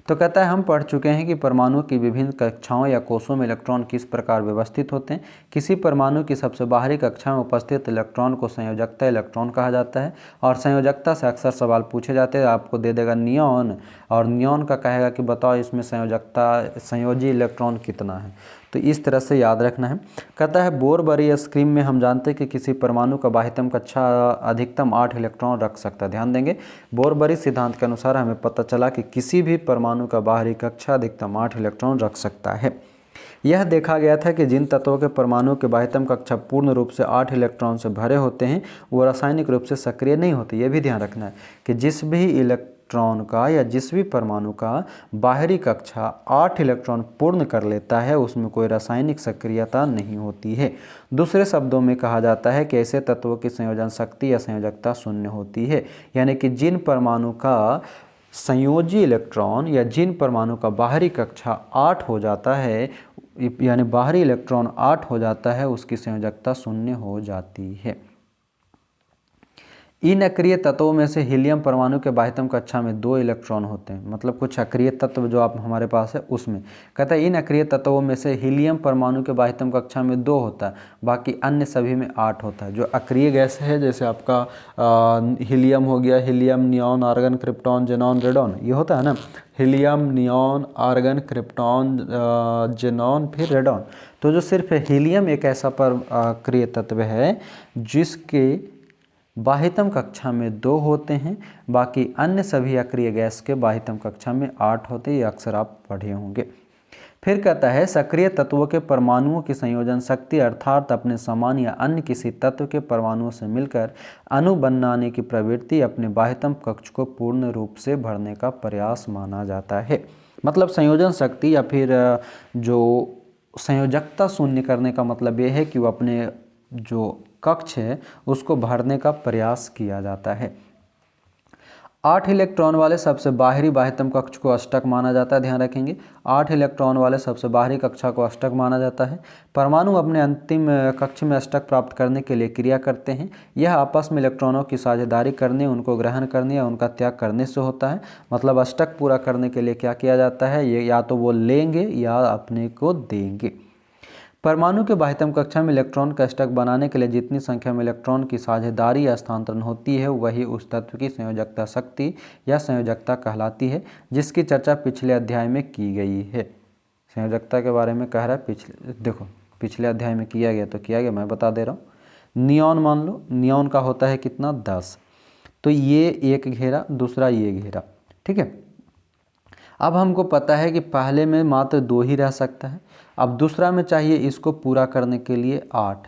तो कहता है हम पढ़ चुके हैं कि परमाणु की विभिन्न कक्षाओं या कोषों में इलेक्ट्रॉन किस प्रकार व्यवस्थित होते हैं। किसी परमाणु की सबसे बाहरी कक्षा में उपस्थित इलेक्ट्रॉन को संयोजकता इलेक्ट्रॉन कहा जाता है। और संयोजकता से अक्सर सवाल पूछे जाते हैं। आपको दे देगा नियॉन, और नियॉन का कहेगा कि बताओ इसमें संयोजकता संयोजी इलेक्ट्रॉन कितना है। तो इस तरह से याद रखना है। कहता है बोरबरी स्कीम में हम जानते हैं कि किसी परमाणु का बाह्यतम कक्षा अधिकतम 8 इलेक्ट्रॉन रख सकता है। ध्यान देंगे, बोरबरी सिद्धांत के अनुसार हमें पता चला कि किसी भी परमाणु का बाहरी कक्षा अधिकतम 8 इलेक्ट्रॉन रख सकता है। यह देखा गया था कि जिन तत्वों के परमाणु के बाह्यतम कक्षा पूर्ण रूप से 8 इलेक्ट्रॉन से भरे होते हैं वो रासायनिक रूप से सक्रिय नहीं होते। यह भी ध्यान रखना है कि जिस भी इलेक्ट्रॉन का या जिस भी परमाणु का बाहरी कक्षा 8 इलेक्ट्रॉन पूर्ण कर लेता है उसमें कोई रासायनिक सक्रियता नहीं होती है। दूसरे शब्दों में कहा जाता है कि ऐसे तत्वों की संयोजन शक्ति या संयोजकता शून्य होती है। यानी कि जिन परमाणु का संयोजी इलेक्ट्रॉन या जिन परमाणु का बाहरी कक्षा 8 हो जाता है, यानी बाहरी इलेक्ट्रॉन 8 हो जाता है, उसकी संयोजकता शून्य हो जाती है। इन अक्रिय तत्वों में से हीलियम परमाणु के बाह्यतम कक्षा में 2 इलेक्ट्रॉन होते हैं। मतलब कुछ अक्रिय तत्व जो आप हमारे पास है उसमें कहता है इन अक्रिय तत्वों में से हीलियम परमाणु के बाह्यतम कक्षा में 2 होता है, बाकी अन्य सभी में 8 होता है। जो अक्रिय गैस है जैसे आपका हीलियम हो गया, helium, neon, argon, krypton, xenon, radon, ये होता है ना, helium, neon, argon, krypton, xenon, फिर रेडॉन। तो जो सिर्फ हीलियम एक ऐसा पर अक्रिय तत्व है जिसके बाह्यतम कक्षा में 2 होते हैं, बाकी अन्य सभी अक्रिय गैस के बाह्यतम कक्षा में 8 होते हैं। ये अक्सर आप पढ़े होंगे। फिर कहता है सक्रिय तत्वों के परमाणुओं की संयोजन शक्ति अर्थात अपने समान या अन्य किसी तत्व के परमाणुओं से मिलकर अणु बनाने की प्रवृत्ति अपने बाह्यतम कक्ष को पूर्ण रूप से भरने का प्रयास माना जाता है। मतलब संयोजन शक्ति या फिर जो संयोजकता शून्य करने का मतलब ये है कि वो अपने जो कक्ष है उसको भरने का प्रयास किया जाता है। 8 इलेक्ट्रॉन वाले सबसे बाहरी बाह्यतम कक्ष को अष्टक माना जाता है, ध्यान रखेंगे। 8 इलेक्ट्रॉन वाले सबसे बाहरी कक्षा को अष्टक माना जाता है। परमाणु अपने अंतिम कक्ष में अष्टक प्राप्त करने के लिए क्रिया करते हैं। यह आपस में इलेक्ट्रॉनों की साझेदारी करने, उनको ग्रहण करने या उनका त्याग करने से होता है। मतलब अष्टक पूरा करने के लिए क्या किया जाता है, ये या तो वो लेंगे या अपने को देंगे। परमाणु के बाह्यतम कक्षा में इलेक्ट्रॉन का अष्टक बनाने के लिए जितनी संख्या में इलेक्ट्रॉन की साझेदारी या स्थानांतरण होती है वही उस तत्व की संयोजकता शक्ति या संयोजकता कहलाती है, जिसकी चर्चा पिछले अध्याय में की गई है। संयोजकता के बारे में कह रहा है, पिछले अध्याय में किया गया तो किया गया, मैं बता दे रहा हूँ। नियॉन मान लो, नियॉन का होता है कितना, 10। तो ये एक घेरा, दूसरा ये घेरा, ठीक है। अब हमको पता है कि पहले में मात्र 2 ही रह सकता है। अब दूसरा में चाहिए इसको पूरा करने के लिए 8,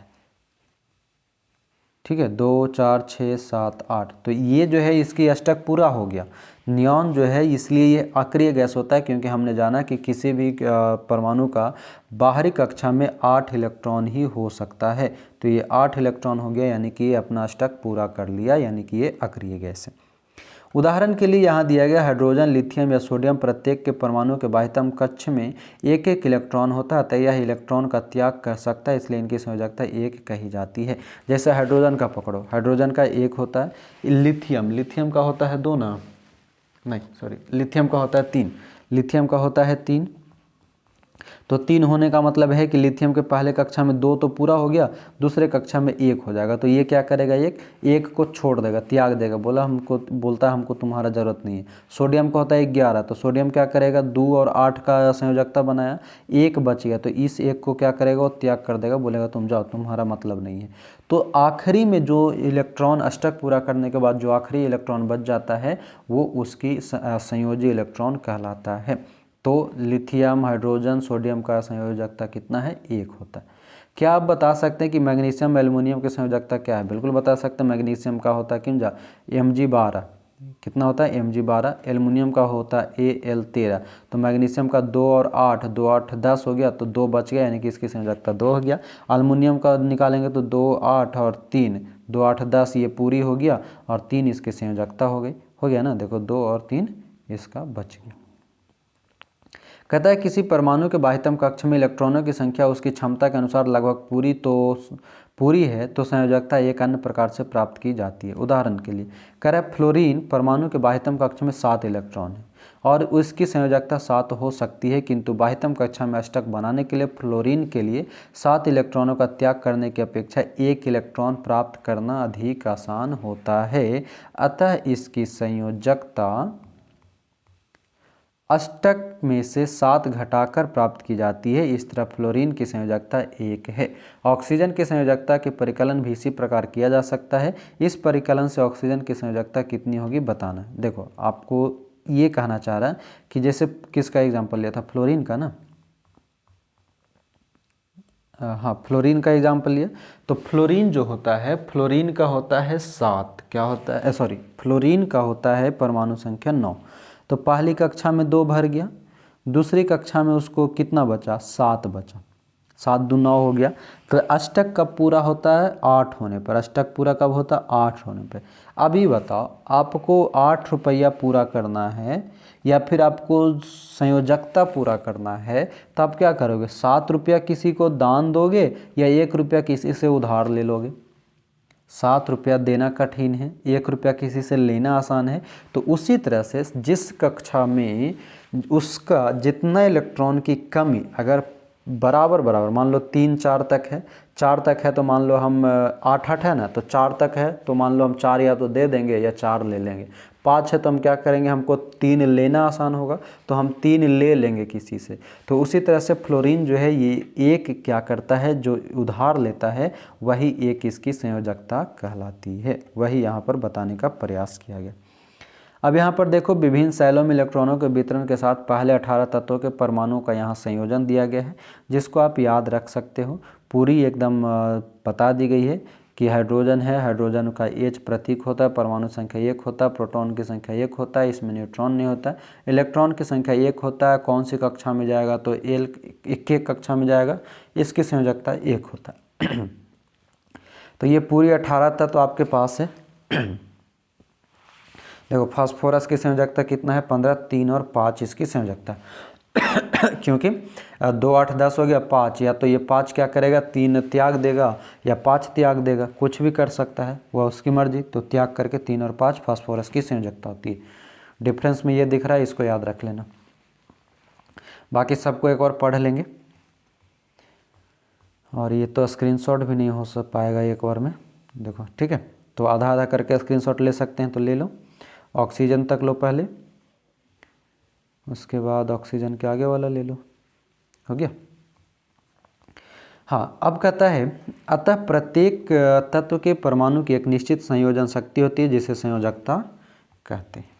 ठीक है। 2 4 6 7 8, तो ये जो है इसकी अष्टक पूरा हो गया। नियॉन जो है इसलिए ये अक्रिय गैस होता है, क्योंकि हमने जाना कि किसी भी परमाणु का बाहरी कक्षा में 8 इलेक्ट्रॉन ही हो सकता है। तो ये 8 इलेक्ट्रॉन हो गया, यानी कि ये अपना अष्टक पूरा कर लिया, यानी कि ये अक्रिय गैस है। उदाहरण के लिए यहाँ दिया गया हाइड्रोजन, लिथियम या सोडियम प्रत्येक के परमाणु के बाह्यतम कक्ष में एक एक इलेक्ट्रॉन होता है, अतः यह इलेक्ट्रॉन का त्याग कर सकता है, इसलिए इनकी संयोजकता 1 कही जाती है। जैसे हाइड्रोजन का पकड़ो, हाइड्रोजन का 1 होता है। लिथियम का होता है 2 ना, नहीं सॉरी, लिथियम का होता है 3, लिथियम का होता है 3। तो 3 होने का मतलब है कि लिथियम के पहले कक्षा में 2 तो पूरा हो गया, दूसरे कक्षा में 1 हो जाएगा। तो ये क्या करेगा, एक को छोड़ देगा, त्याग देगा, बोलता है हमको तुम्हारा ज़रूरत नहीं है। सोडियम का होता है 11, तो सोडियम क्या करेगा, 2 और 8 का संयोजकता बनाया, 1 बच गया, तो इस 1 को क्या करेगा, वो त्याग कर देगा, बोलेगा तुम जाओ, तुम्हारा मतलब नहीं है। तो आखिरी में जो इलेक्ट्रॉन अष्टक पूरा करने के बाद जो आखिरी इलेक्ट्रॉन बच जाता है वो उसकी संयोजी इलेक्ट्रॉन कहलाता है। तो लिथियम, हाइड्रोजन, सोडियम का संयोजकता कितना है, 1 होता है। क्या आप बता सकते हैं कि मैग्नीशियम, एल्युमिनियम की संयोजकता क्या है? बिल्कुल बता सकते हैं। मैग्नीशियम का होता है किंजा Mg12, कितना होता है Mg12। एल्युमिनियम का होता है Al13। तो मैग्नीशियम का 2 और 8, 2 8 10 हो गया, तो 2 बच गया, यानी कि इसकी संयोजकता 2 हो गया। एल्युमिनियम का निकालेंगे तो 2 8 और 3, 2 8 10, ये पूरी हो गया, और 3 इसकी संयोजकता हो गई, हो गया ना। देखो 2 और 3 इसका बच गया। कहता है किसी परमाणु के बाह्यतम कक्ष में इलेक्ट्रॉनों की संख्या उसकी क्षमता के अनुसार लगभग पूरी है तो संयोजकता एक अन्य प्रकार से प्राप्त की जाती है। उदाहरण के लिए कह रहा है फ्लोरीन परमाणु के बाह्यतम कक्ष में 7 इलेक्ट्रॉन है और उसकी संयोजकता 7 हो सकती है, किंतु बाह्यतम कक्षा में अष्टक बनाने के लिए फ्लोरीन के लिए 7 इलेक्ट्रॉनों का त्याग करने की अपेक्षा 1 इलेक्ट्रॉन प्राप्त करना अधिक आसान होता है। अतः इसकी संयोजकता अष्टक में से 7 घटाकर प्राप्त की जाती है। इस तरह फ्लोरीन की संयोजकता 1 है। ऑक्सीजन की संयोजकता के परिकलन भी इसी प्रकार किया जा सकता है। इस परिकलन से ऑक्सीजन की संयोजकता कितनी होगी बताना। देखो आपको ये कहना चाह रहा है कि जैसे किसका एग्जाम्पल लिया था, फ्लोरीन का ना, हाँ फ्लोरीन का एग्जाम्पल लिया। तो फ्लोरीन जो होता है, फ्लोरीन का होता है 7, क्या होता है, सॉरी फ्लोरीन का होता है परमाणु संख्या 9। तो पहली कक्षा में 2 भर गया, दूसरी कक्षा में उसको कितना बचा, 7 बचा, 7 दूनी 9 हो गया। तो अष्टक कब पूरा होता है, 8 होने पर। अष्टक पूरा कब होता है, 8 होने पर। अभी बताओ आपको 8 रुपया पूरा करना है या फिर आपको संयोजकता पूरा करना है, तो आप क्या करोगे, 7 रुपया किसी को दान दोगे या 1 रुपया किसी से उधार ले लोगे। 7 रुपया देना कठिन है, 1 रुपया किसी से लेना आसान है। तो उसी तरह से जिस कक्षा में उसका जितना इलेक्ट्रॉन की कमी अगर बराबर मान लो 3 4 तक है, 4 तक है तो मान लो हम 8 8 है ना, तो 4 तक है तो मान लो हम 4 या तो दे देंगे या 4 ले लेंगे। 5 है तो हम क्या करेंगे, हमको 3 लेना आसान होगा तो हम 3 ले लेंगे किसी से। तो उसी तरह से फ्लोरीन जो है ये 1 क्या करता है, जो उधार लेता है वही 1 इसकी संयोजकता कहलाती है। वही यहाँ पर बताने का प्रयास किया गया। अब यहाँ पर देखो विभिन्न शैलों में इलेक्ट्रॉनों के वितरण के साथ पहले 18 तत्वों के परमाणुओं का यहाँ संयोजन दिया गया है, जिसको आप याद रख सकते हो। पूरी एकदम बता दी गई है कि हाइड्रोजन है, हाइड्रोजन का H प्रतीक होता है, परमाणु संख्या 1 होता है, प्रोटॉन की संख्या 1 होता है, इसमें न्यूट्रॉन नहीं होता है। इलेक्ट्रॉन की संख्या 1 होता है, कौन सी कक्षा में जाएगा, तो एक कक्षा में जाएगा, इसकी संयोजकता 1 होता है। तो ये पूरी 18 तत्व आपके पास है। देखो फास्फोरस की संयोजकता कितना है 15, 3 और 5 इसकी संयोजकता क्योंकि 2, 8, 10 हो गया 5, या तो ये 5 क्या करेगा 3 त्याग देगा या 5 त्याग देगा, कुछ भी कर सकता है, वह उसकी मर्जी। तो त्याग करके 3 और 5 फास्फोरस की संयोजकता होती है। डिफरेंस में ये दिख रहा है, इसको याद रख लेना। बाकी सबको एक और पढ़ लेंगे, और ये तो स्क्रीनशॉट भी नहीं हो पाएगा एक बार में, देखो ठीक है। तो आधा आधा करके स्क्रीनशॉट ले सकते हैं तो ले लो। ऑक्सीजन तक लो पहले, उसके बाद ऑक्सीजन के आगे वाला ले लो, हो गया। हाँ, अब कहता है अतः प्रत्येक तत्व के परमाणु की एक निश्चित संयोजन शक्ति होती है जिसे संयोजकता कहते हैं।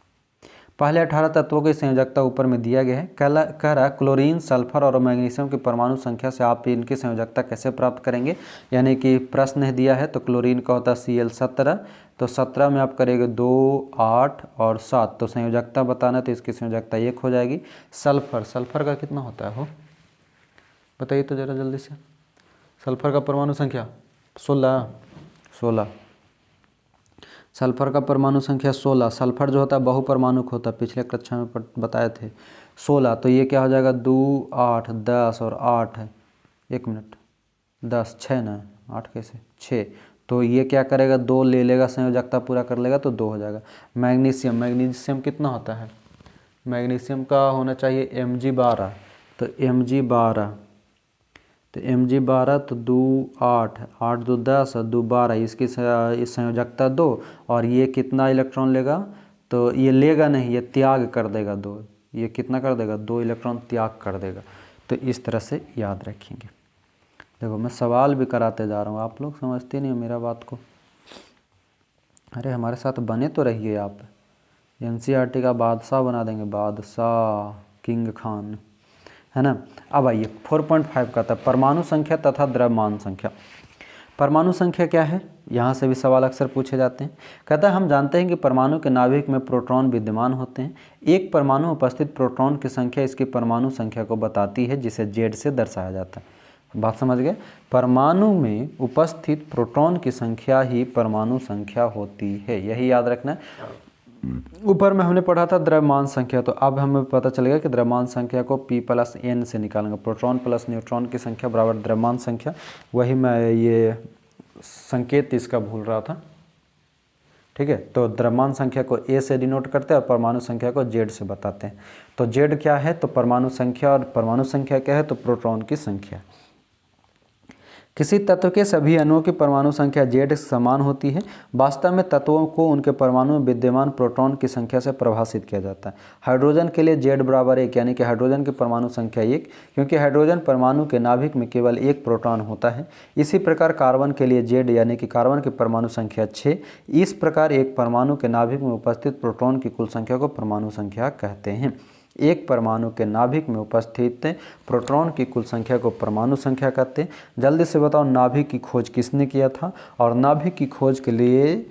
पहले 18 तत्वों की संयोजकता ऊपर में दिया गया है। कह रहा क्लोरीन, सल्फर और मैग्नीशियम की परमाणु संख्या से आप इनकी संयोजकता कैसे प्राप्त करेंगे, यानी कि प्रश्न दिया है तो क्लोरीन का होता है Cl17, तो 17 में आप करेंगे 2, 8 और 7, तो संयोजकता बताना, तो इसकी संयोजकता 1 हो जाएगी। सल्फर का कितना होता है हो, बताइए तो ज़रा जल्दी से। सल्फर का परमाणु संख्या 16। सल्फर का परमाणु संख्या 16। सल्फर जो होता है बहुपरमाणुक होता है, पिछले कक्षा में बताए थे। 16, तो ये क्या हो जाएगा 2, 8, 10 और 8 है, 1 मिनट, 10, 6 ना, 8 कैसे 6, तो ये क्या करेगा 2 ले लेगा, संयोजकता पूरा कर लेगा तो 2 हो जाएगा। मैग्नीशियम कितना होता है, मैग्नीशियम का होना चाहिए Mg12, तो Mg12, तो Mg12 तो 2, 8, 8 2 10 2 12, इसकी संयोजकता 2, और ये कितना इलेक्ट्रॉन लेगा, तो ये लेगा नहीं, ये त्याग कर देगा 2, ये कितना कर देगा 2 इलेक्ट्रॉन त्याग कर देगा। तो इस तरह से याद रखेंगे। देखो मैं सवाल भी कराते जा रहा हूँ, आप लोग समझते नहीं हो मेरा बात को। अरे हमारे साथ बने तो रहिए आप, NCERT का बादशाह बना देंगे, बादशाह, किंग खान, है ना। अब आइए 4.5 का था परमाणु संख्या तथा द्रव्यमान संख्या। परमाणु संख्या क्या है, यहाँ से भी सवाल अक्सर पूछे जाते हैं। कहता है हम जानते हैं कि परमाणु के नाभिक में प्रोटॉन विद्यमान होते हैं। एक परमाणु में उपस्थित प्रोटॉन की संख्या इसकी परमाणु संख्या को बताती है, जिसे Z से दर्शाया जाता है। बात समझ गए, परमाणु में उपस्थित प्रोटॉन की संख्या ही परमाणु संख्या होती है, यही याद रखना है। ऊपर में हमने पढ़ा था द्रव्यमान संख्या, तो अब हमें पता चलेगा कि द्रव्यमान संख्या को P+N से निकालेंगे। प्रोटॉन प्लस न्यूट्रॉन की संख्या बराबर द्रव्यमान संख्या, वही मैं ये संकेत इसका भूल रहा था, ठीक है। तो द्रव्यमान संख्या को A से डिनोट करते हैं और परमाणु संख्या को Z से बताते हैं। तो Z क्या है, तो परमाणु संख्या, और परमाणु संख्या क्या है, तो प्रोटॉन की संख्या। किसी तत्व के सभी अणुओं की परमाणु संख्या Z समान होती है। वास्तव में तत्वों को उनके परमाणु में विद्यमान प्रोटॉन की संख्या से परिभाषित किया जाता है। हाइड्रोजन के लिए Z बराबर 1, यानी कि हाइड्रोजन की परमाणु संख्या 1, क्योंकि हाइड्रोजन परमाणु के नाभिक में केवल 1 प्रोटॉन होता है। इसी प्रकार कार्बन के लिए Z, यानी कि कार्बन की परमाणु संख्या 6। इस प्रकार एक परमाणु के नाभिक में उपस्थित प्रोटॉन की कुल संख्या को परमाणु संख्या कहते हैं। एक परमाणु के नाभिक में उपस्थित प्रोटॉन की कुल संख्या को परमाणु संख्या कहते हैं। जल्दी से बताओ नाभिक की खोज किसने किया था, और नाभिक की खोज के लिए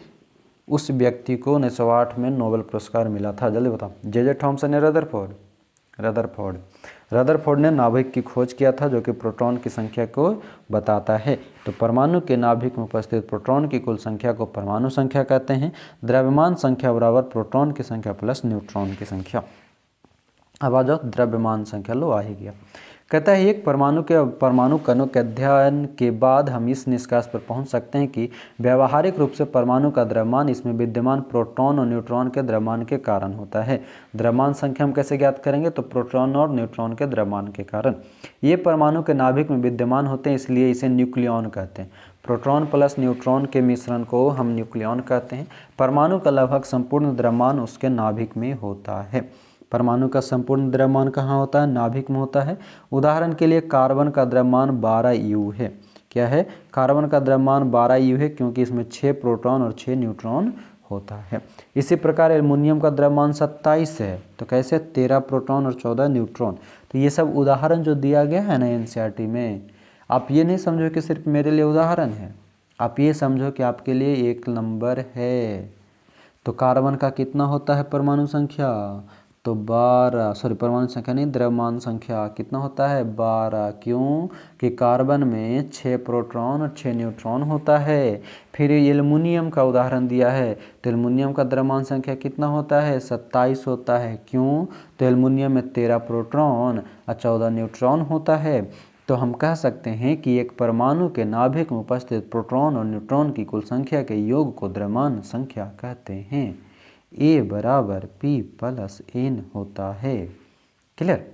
उस व्यक्ति को 1908 में नोबेल पुरस्कार मिला था, जल्दी बताओ। जे थॉमसन या रदरफोर्ड ने नाभिक की खोज किया था, जो कि प्रोटॉन की संख्या को बताता है। तो परमाणु के नाभिक में उपस्थित प्रोटॉन की कुल संख्या को परमाणु संख्या कहते हैं। द्रव्यमान संख्या बराबर प्रोटॉन की संख्या प्लस न्यूट्रॉन की संख्या। अब आ जाओ द्रव्यमान संख्या, लो आ ही गया। कहता है एक परमाणु कणों के अध्ययन के बाद हम इस निष्कर्ष पर पहुंच सकते हैं कि व्यावहारिक रूप से परमाणु का द्रव्यमान इसमें विद्यमान प्रोटॉन और न्यूट्रॉन के द्रव्यमान के कारण होता है। द्रव्यमान संख्या हम कैसे ज्ञात करेंगे, तो प्रोटॉन और न्यूट्रॉन के द्रव्यमान के कारण। ये परमाणु के नाभिक में विद्यमान होते हैं, इसलिए इसे न्यूक्लियॉन कहते हैं। प्रोटॉन प्लस न्यूट्रॉन के मिश्रण को हम न्यूक्लियॉन कहते हैं। परमाणु का लगभग संपूर्ण द्रव्यमान उसके नाभिक में होता है। परमाणु का संपूर्ण द्रव्यमान कहाँ होता है, नाभिक में होता है। उदाहरण के लिए कार्बन का द्रव्यमान 12 U है। क्या है, कार्बन का द्रव्यमान 12 U है, क्योंकि इसमें 6 प्रोटॉन और 6 न्यूट्रॉन होता है। इसी प्रकार एल्युमिनियम का द्रव्यमान 27 है, तो कैसे 13 प्रोटॉन और 14 न्यूट्रॉन। तो ये सब उदाहरण जो दिया गया है ना NCERT में, आप ये नहीं समझो कि सिर्फ मेरे लिए उदाहरण है, आप ये समझो कि आपके लिए 1 नंबर है। तो कार्बन का कितना होता है परमाणु संख्या, तो 12 सॉरी परमाणु संख्या नहीं, द्रव्यमान संख्या कितना होता है 12। क्यों कि कार्बन में 6 प्रोटॉन और 6 न्यूट्रॉन होता है। फिर एल्युमिनियम का उदाहरण दिया है, तो एल्युमिनियम का द्रव्यमान संख्या कितना होता है 27 होता है। क्यों तो एल्युमिनियम में 13 प्रोटॉन और 14 न्यूट्रॉन होता है। तो हम कह सकते हैं कि एक परमाणु के नाभिक में उपस्थित प्रोटॉन और न्यूट्रॉन की कुल संख्या के योग को द्रव्यमान संख्या कहते हैं। A बराबर P+N होता है। क्लियर।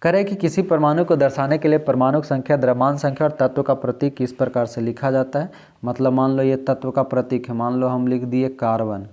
करें कि किसी परमाणु को दर्शाने के लिए परमाणु संख्या, द्रव्यमान संख्या और तत्व का प्रतीक किस प्रकार से लिखा जाता है। मतलब मान लो ये तत्व का प्रतीक है, मान लो हम लिख दिए कार्बन,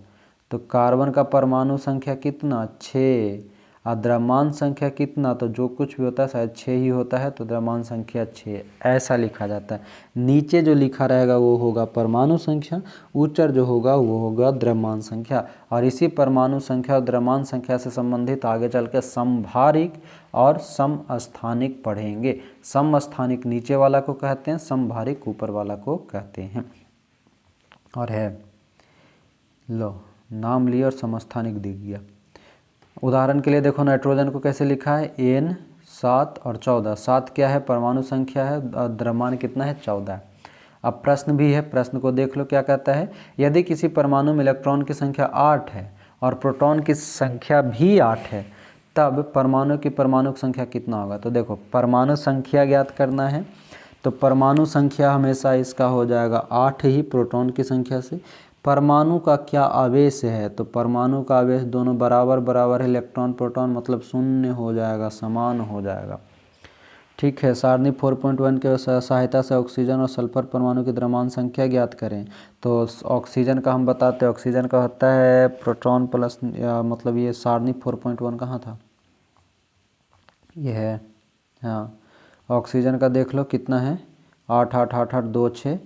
तो कार्बन का परमाणु संख्या कितना 6 और द्रव्यमान संख्या कितना, तो जो कुछ भी होता है शायद 6 ही होता है, तो द्रव्यमान संख्या 6 ऐसा लिखा जाता है। नीचे जो लिखा रहेगा वो होगा परमाणु संख्या, ऊपर जो होगा वो होगा द्रव्यमान संख्या। और इसी परमाणु संख्या और द्रव्यमान संख्या से संबंधित आगे चल के समभारिक और समस्थानिक पढ़ेंगे। समस्थानिक नीचे वाला को कहते हैं, समभारिक ऊपर वाला को कहते हैं। और है लो नाम लिया और समस्थानिक दिख गया। उदाहरण के लिए देखो नाइट्रोजन को कैसे लिखा है N 7 और 14। 7 क्या है परमाणु संख्या है और द्रव्यमान कितना है 14। अब प्रश्न भी है, प्रश्न को देख लो क्या कहता है। यदि किसी परमाणु में इलेक्ट्रॉन की संख्या 8 है और प्रोटॉन की संख्या भी 8 है, तब परमाणु की परमाणु संख्या कितना होगा। तो देखो परमाणु संख्या ज्ञात करना है, तो परमाणु संख्या हमेशा इसका हो जाएगा 8 ही प्रोटॉन की संख्या से। परमाणु का क्या आवेश है, तो परमाणु का आवेश दोनों बराबर बराबर है, इलेक्ट्रॉन प्रोटॉन मतलब शून्य हो जाएगा, समान हो जाएगा। ठीक है। सारणी 4.1 के सहायता से ऑक्सीजन और सल्फर परमाणु की द्रव्यमान संख्या ज्ञात करें। तो ऑक्सीजन का हम बताते हैं, ऑक्सीजन का होता है प्रोटॉन प्लस मतलब ये सारणी 4.1 कहाँ था, ये है हाँ। ऑक्सीजन का देख लो कितना है 8 8 8 8 2 6,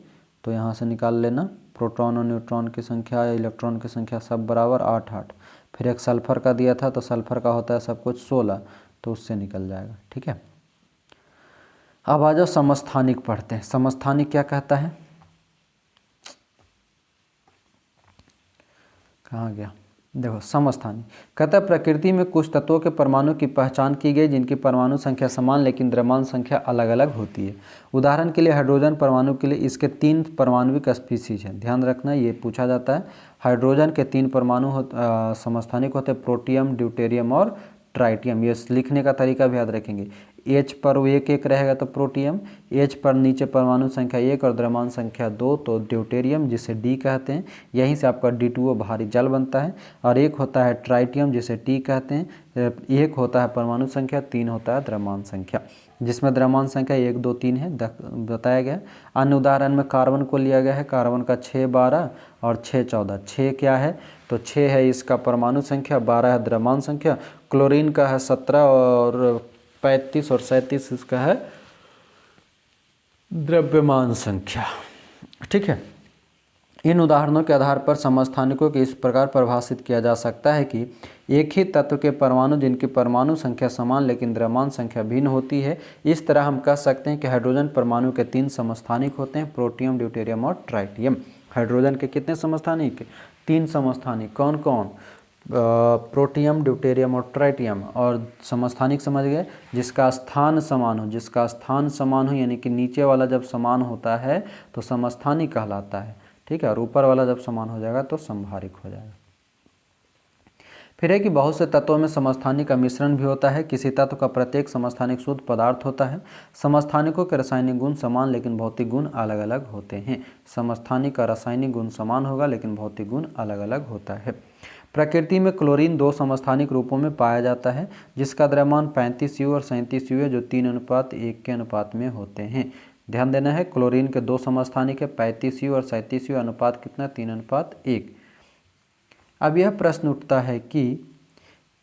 तो यहाँ से निकाल लेना प्रोटॉन और न्यूट्रॉन की संख्या, इलेक्ट्रॉन की संख्या सब बराबर 8 8। फिर एक सल्फर का दिया था, तो सल्फर का होता है सब कुछ 16, तो उससे निकल जाएगा। ठीक है। अब आ जाओ समस्थानिक पढ़ते हैं। समस्थानिक क्या कहता है, कहाँ गया, देखो समस्थानिक कहता है प्रकृति में कुछ तत्वों के परमाणु की पहचान की गई जिनकी परमाणु संख्या समान लेकिन द्रव्यमान संख्या अलग अलग होती है। उदाहरण के लिए हाइड्रोजन परमाणु के लिए इसके 3 परमाणुविक स्पीसीज हैं। ध्यान रखना ये पूछा जाता है। हाइड्रोजन के 3 परमाणु समस्थानिक होते हैं, प्रोटियम, ड्यूटेरियम और ट्राइटियम। ये लिखने का तरीका भी याद रखेंगे। H पर वो 1 1 रहेगा तो प्रोटियम, H पर नीचे परमाणु संख्या 1 और द्रव्यमान संख्या 2 तो ड्यूटेरियम जिसे D कहते हैं। यहीं से आपका D2O भारी जल बनता है। और एक होता है ट्राइटियम जिसे T कहते हैं। एक होता है परमाणु संख्या, 3 होता है द्रव्यमान संख्या, जिसमें द्रव्यमान संख्या 1 2 3 है बताया गया। अन्य उदाहरण में कार्बन को लिया गया है। कार्बन का 6 12 और 6 14। 6 क्या है, तो 6 है इसका परमाणु संख्या, 12 है द्रव्यमान संख्या। क्लोरीन का है 17 और 35 और 37 इसका है द्रव्यमान संख्या। ठीक है। इन उदाहरणों के आधार पर समस्थानिकों को इस प्रकार परिभाषित किया जा सकता है कि एक ही तत्व के परमाणु जिनकी परमाणु संख्या समान लेकिन द्रव्यमान संख्या भिन्न होती है। इस तरह हम कह सकते हैं कि हाइड्रोजन परमाणु के 3 समस्थानिक होते हैं, प्रोटियम, ड्यूटेरियम और ट्राइटियम। हाइड्रोजन के कितने समस्थानिक, 3 समस्थानिक। कौन कौन, प्रोटियम, ड्यूटेरियम और ट्राइटियम। और समस्थानिक समझ गए, जिसका स्थान समान हो, जिसका स्थान समान हो यानी कि नीचे वाला जब समान होता है तो समस्थानिक कहलाता है। ठीक है। और ऊपर वाला जब समान हो जाएगा तो समभारिक हो जाएगा। फिर है कि बहुत से तत्वों में समस्थानिक का मिश्रण भी होता है। किसी तत्व का प्रत्येक समस्थानिक शुद्ध पदार्थ होता है। समस्थानिकों के रासायनिक गुण समान लेकिन भौतिक गुण अलग अलग होते हैं। समस्थानिक का रासायनिक गुण समान होगा लेकिन भौतिक गुण अलग अलग होता है। प्रकृति में क्लोरीन 2 समस्थानिक रूपों में पाया जाता है, जिसका द्रव्यमान 35 U और 37 U है, जो 3:1 के अनुपात में होते हैं। ध्यान देना है, क्लोरीन के 2 समस्थानिक है, 35 U और 37 U, अनुपात कितना 3:1। अब यह प्रश्न उठता है कि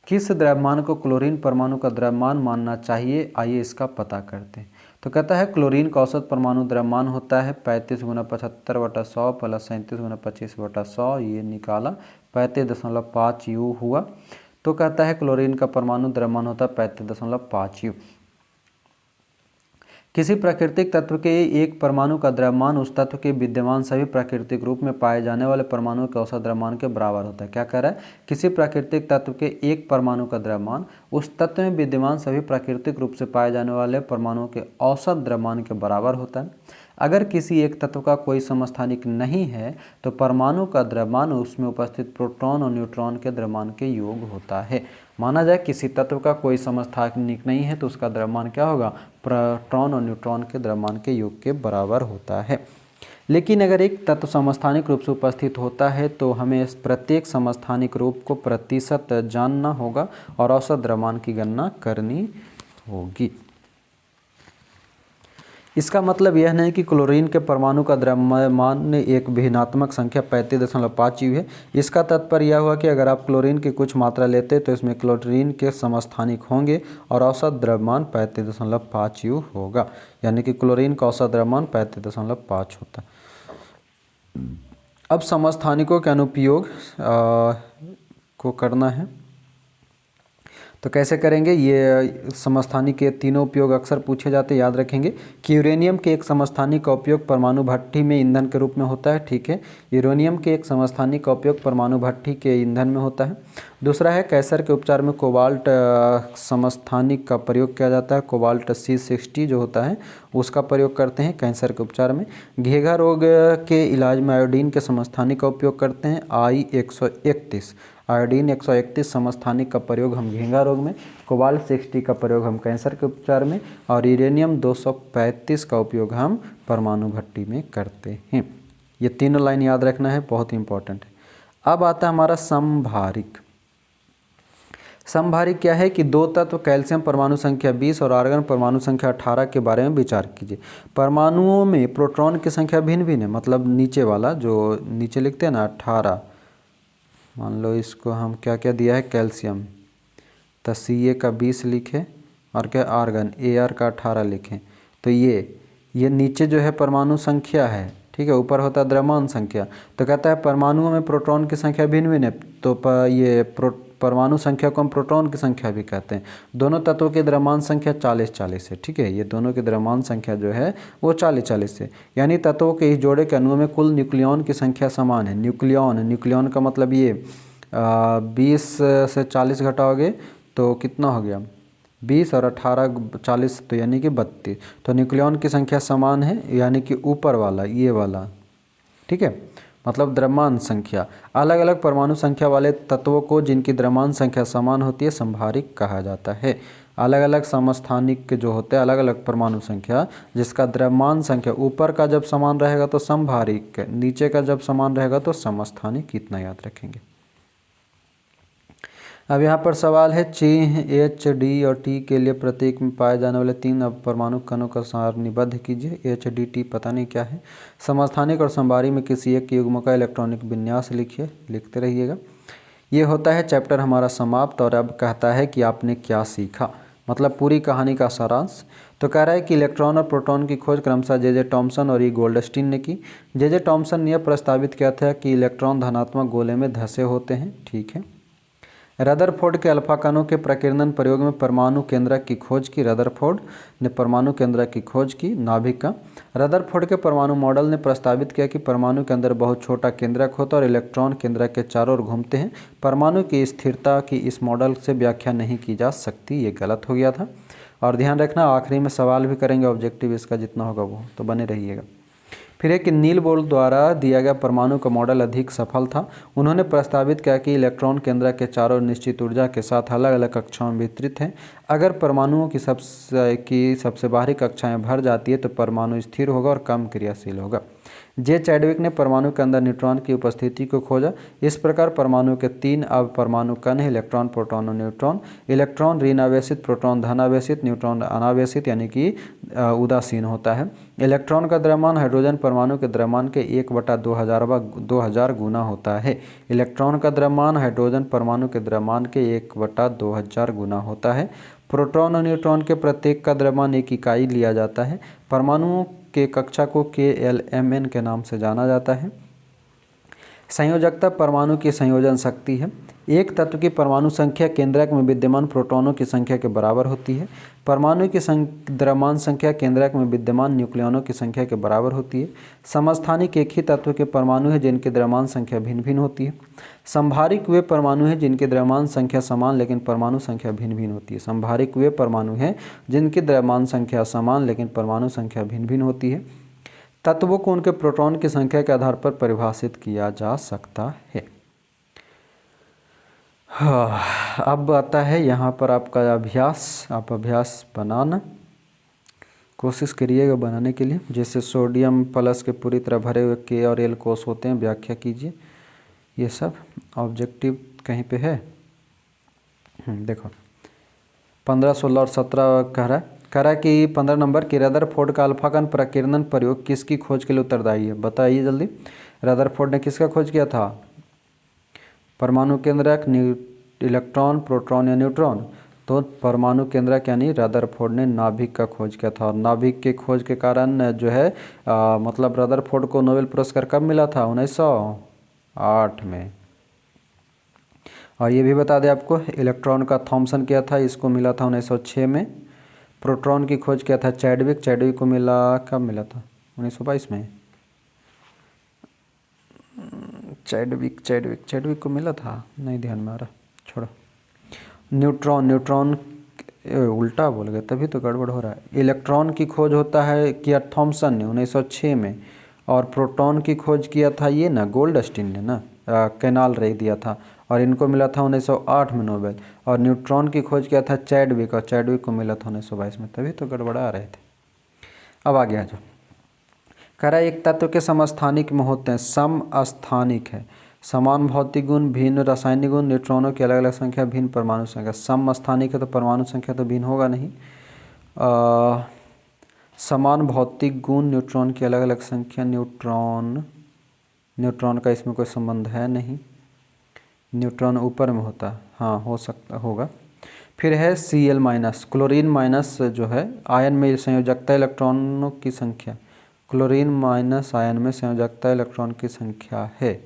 किस द्रव्यमान को क्लोरीन परमाणु का द्रव्यमान मानना चाहिए। आइए इसका पता करते हैं। तो कहता है क्लोरीन का औसत परमाणु द्रव्यमान होता है 35 × 75/100 प्लस 37 × 25/100। ये निकाला 35.5 U हुआ। तो कहता है क्लोरीन का परमाणु द्रव्यमान होता है 35.5 U। किसी प्राकृतिक तत्व के एक परमाणु का द्रव्यमान उस तत्व के विद्यमान सभी प्राकृतिक रूप में पाए जाने वाले परमाणुओं के औसत द्रव्यमान के बराबर होता है। क्या कह रहा है? किसी प्राकृतिक तत्व के एक परमाणु का द्रव्यमान उस तत्व में विद्यमान सभी प्राकृतिक रूप से पाए जाने वाले परमाणुओं के औसत द्रव्यमान के बराबर होता है। अगर किसी एक तत्व का कोई समस्थानिक नहीं है तो परमाणु का द्रव्यमान उसमें उपस्थित प्रोटॉन और न्यूट्रॉन के द्रव्यमान के योग होता है। माना जाए किसी तत्व का कोई समस्थानिक नहीं है तो उसका द्रव्यमान क्या होगा? प्रोटॉन और न्यूट्रॉन के द्रव्यमान के योग के बराबर होता है। लेकिन अगर एक तत्व समस्थानिक रूप से उपस्थित होता है तो हमें प्रत्येक समस्थानिक रूप को प्रतिशत जानना होगा और औसत द्रव्यमान की गणना करनी होगी। इसका मतलब यह नहीं कि क्लोरीन के परमाणु का द्रव्यमान एक भिन्नात्मक संख्या 35.5 है। इसका तात्पर्य यह हुआ कि अगर आप क्लोरीन की कुछ मात्रा लेते तो इसमें क्लोरीन के समस्थानिक होंगे और औसत द्रव्यमान 35.5 होगा, यानी कि क्लोरीन का औसत द्रव्यमान 35.5 होता है। अब समस्थानिकों के अनुप्रयोग को करना है तो कैसे करेंगे? ये समस्थानिक के तीनों उपयोग अक्सर पूछे जाते, याद रखेंगे कि यूरेनियम के एक समस्थानिक का उपयोग परमाणु भट्ठी में ईंधन के रूप में होता है। ठीक है, यूरेनियम के एक समस्थानिक का उपयोग परमाणु भट्ठी के ईंधन में होता है। दूसरा है कैंसर के उपचार में कोबाल्ट समस्थानिक का प्रयोग किया जाता है। कोबाल्ट C60 जो होता है उसका प्रयोग करते हैं कैंसर के उपचार में। घेघा रोग के इलाज में आयोडीन के समस्थानिक का उपयोग करते हैं I131। आयोडीन 131 समस्थानिक का प्रयोग हम घेंघा रोग में, कोबाल्ट 60 का प्रयोग हम कैंसर के उपचार में और यूरेनियम 235 का उपयोग हम परमाणु भट्टी में करते हैं। ये तीनों लाइन याद रखना है, बहुत इंपॉर्टेंट है। अब आता है हमारा समभारिक। समभारिक क्या है कि दो तत्व कैल्शियम परमाणु संख्या 20 और आर्गन परमाणु संख्या 18 के बारे में विचार कीजिए। परमाणुओं में प्रोटॉन की संख्या भिन्न भिन्न है, मतलब नीचे वाला जो नीचे लिखते हैं ना 18, मान लो इसको हम क्या क्या दिया है कैल्शियम, तो Ca का 20 लिखे और क्या आर्गन Ar का 18 लिखें। तो ये नीचे जो है परमाणु संख्या है, ठीक है, ऊपर होता है द्रव्यमान संख्या। तो कहता है परमाणुओं में प्रोटॉन की संख्या भिन्न भिन्न है, तो ये परमाणु संख्या को हम प्रोटॉन की संख्या भी कहते हैं। दोनों तत्वों की द्रव्यमान संख्या 40-40 है। ठीक है, ये दोनों की द्रव्यमान संख्या जो है वो 40-40 है, यानी तत्वों के इस जोड़े के अणुओं में कुल न्यूक्लियॉन की संख्या समान है। न्यूक्लियॉन का मतलब ये 20 से 40 घटाओगे तो कितना हो गया? 20 और 18 40, तो यानी कि 32। तो न्यूक्लियॉन की संख्या समान है, यानी कि ऊपर वाला ये वाला, ठीक है, मतलब द्रव्यमान संख्या। अलग अलग परमाणु संख्या वाले तत्वों को जिनकी द्रव्यमान संख्या समान होती है समभारिक कहा जाता है। अलग अलग समस्थानिक जो होते हैं, अलग अलग परमाणु संख्या जिसका द्रव्यमान संख्या ऊपर का जब समान रहेगा तो समभारिक, नीचे का जब समान रहेगा तो समस्थानिक, इतना याद रखेंगे। अब यहाँ पर सवाल है H, D और T के लिए प्रत्येक में पाए जाने वाले 3 परमाणु कणों का सारणीबद्ध कीजिए। H, D, T पता नहीं क्या है। समस्थानिक और समबारी में किसी एक युग्म का इलेक्ट्रॉनिक विन्यास लिखिए, लिखते रहिएगा। ये होता है चैप्टर हमारा समाप्त। और अब कहता है कि आपने क्या सीखा, मतलब पूरी कहानी का सारांश। तो कह रहा है कि इलेक्ट्रॉन और प्रोटॉन की खोज क्रमशः जे टॉमसन और गोल्डस्टीन ने की। जे टॉमसन ने यह प्रस्तावित किया था कि इलेक्ट्रॉन धनात्मक गोले में धंसे होते हैं। ठीक है। रदरफोर्ड के अल्फा कणों के प्रकीर्णन प्रयोग में परमाणु केंद्रक की खोज की। रदरफोर्ड ने परमाणु केंद्रक की खोज की, नाभिक का। रदरफोर्ड के परमाणु मॉडल ने प्रस्तावित किया कि परमाणु के अंदर बहुत छोटा केंद्रक होता है और इलेक्ट्रॉन केंद्रक के चारों ओर घूमते हैं। परमाणु की स्थिरता की इस मॉडल से व्याख्या नहीं की जा सकती, ये गलत हो गया था। और ध्यान रखना आखिरी में सवाल भी करेंगे, ऑब्जेक्टिव इसका जितना होगा वो, तो बने रहिएगा। फिर है कि नील बोर द्वारा दिया गया परमाणु का मॉडल अधिक सफल था। उन्होंने प्रस्तावित किया कि इलेक्ट्रॉन केंद्रक के चारों निश्चित ऊर्जा के साथ अलग अलग कक्षाओं में वितरित हैं। अगर परमाणुओं की सबसे बाहरी कक्षाएं भर जाती है तो परमाणु स्थिर होगा और कम क्रियाशील होगा। जे चैडविक ने परमाणु के अंदर न्यूट्रॉन की उपस्थिति को खोजा। इस प्रकार परमाणु के 3 अपरमाणु कण हैं, इलेक्ट्रॉन, प्रोटॉन और न्यूट्रॉन। इलेक्ट्रॉन ऋण आवेशित, प्रोटॉन धन आवेशित, न्यूट्रॉन अनावेशित यानी कि उदासीन होता है। इलेक्ट्रॉन का द्रव्यमान हाइड्रोजन परमाणु के द्रव्यमान के 1/2000 गुना होता है। इलेक्ट्रॉन का द्रव्यमान हाइड्रोजन परमाणु के द्रव्यमान के 1/2000 गुना होता है। प्रोटॉन और न्यूट्रॉन के प्रत्येक का द्रव्यमान एक इकाई लिया जाता है। परमाणुओं के कक्षा को KLMN के नाम से जाना जाता है। संयोजकता परमाणु की संयोजन शक्ति है। एक तत्व की परमाणु संख्या केंद्रक में विद्यमान प्रोटॉनों की संख्या के बराबर होती है। परमाणु की द्रव्यमान संख्या केंद्रक में विद्यमान न्यूक्लियनों की संख्या के बराबर होती है। समस्थानिक एक ही तत्व के परमाणु हैं जिनकी द्रव्यमान संख्या भिन्न भिन्न होती है। संभारिक वे परमाणु हैं जिनकी द्रव्यमान संख्या समान लेकिन परमाणु संख्या भिन्न भिन्न होती है। संभारिक वे परमाणु हैं जिनकी द्रव्यमान संख्या समान लेकिन परमाणु संख्या भिन्न भिन्न होती है। तत्वों को उनके प्रोटॉन की संख्या के आधार पर परिभाषित किया जा सकता है। हाँ, अब आता है यहाँ पर आपका अभ्यास। आप अभ्यास बनाना कोशिश करिएगा बनाने के लिए। जैसे सोडियम प्लस के पूरी तरह भरे हुए के और एल कोष होते हैं, व्याख्या कीजिए। ये सब ऑब्जेक्टिव कहीं पे है। देखो 15, 16 और 17 कह रहा है कि 15 नंबर कि रदरफोर्ड का अल्फाकण प्रकीर्णन प्रयोग किसकी खोज के लिए उत्तरदायी है? बताइए जल्दी। रदरफोर्ड ने किसका खोज किया था? परमाणु केंद्रक, इलेक्ट्रॉन, प्रोटॉन या न्यूट्रॉन? तो परमाणु केंद्रक यानी रदरफोर्ड ने नाभिक का खोज किया था। और नाभिक के खोज के कारण जो है मतलब रदरफोर्ड को नोबेल पुरस्कार कब मिला था? 1908 में। और ये भी बता दें आपको, इलेक्ट्रॉन का थॉमसन किया था, इसको मिला था 1906 में। प्रोटॉन की खोज किया था चैडविक को मिला, कब मिला था? 1922 में। चैडविक को मिला था, नहीं ध्यान में आ रहा, छोड़ो। न्यूट्रॉन उल्टा बोल गए, तभी तो गड़बड़ हो रहा है। इलेक्ट्रॉन की खोज होता है किया थॉमसन ने 1906 में। और प्रोटॉन की खोज किया था ये ना गोल्डस्टीन ने ना, कैनाल रे दिया था, और इनको मिला था 1908 में नोबेल। और न्यूट्रॉन की खोज किया था चैडविक, और चैडविक को मिला था 1922 में, तभी तो गड़बड़ा रहे थे। अब आगे आ जाओ। कह रहा है एक तत्व के समस्थानिक में होते हैं, समस्थानिक है, समान भौतिक गुण, भिन्न रासायनिक गुण, न्यूट्रॉनों की अलग अलग संख्या, भिन्न परमाणु संख्या। समस्थानिक है तो परमाणु संख्या तो भिन्न होगा नहीं। समान भौतिक गुण, न्यूट्रॉन की अलग अलग संख्या, न्यूट्रॉन का इसमें कोई संबंध है नहीं, न्यूट्रॉन ऊपर में होता है, हाँ हो सकता होगा। फिर है Cl माइनस, क्लोरीन माइनस जो है आयन में संयोजकता इलेक्ट्रॉनों की संख्या, क्लोरीन माइनस आयन में संयोजकता इलेक्ट्रॉन की संख्या है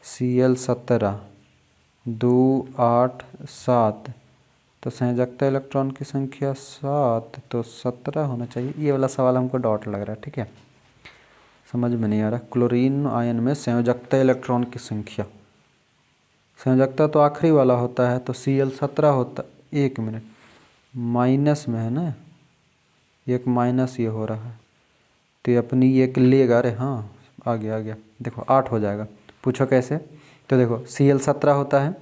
Cl 17, 2, 8, 7, तो संयोजकता इलेक्ट्रॉन की संख्या 7, तो 17 होना चाहिए। ये वाला सवाल हमको डॉट लग रहा है, ठीक है, समझ में नहीं आ रहा। क्लोरीन आयन में संयोजकता इलेक्ट्रॉन की संख्या, संयोजकता तो आखिरी वाला होता है, तो Cl 17 होता। 1 मिनट, माइनस में है ना, एक माइनस ये हो रहा है, तो ये अपनी एक लेगा। अरे हाँ आ गया, देखो 8 हो जाएगा। पूछो कैसे? तो देखो Cl 17 होता है,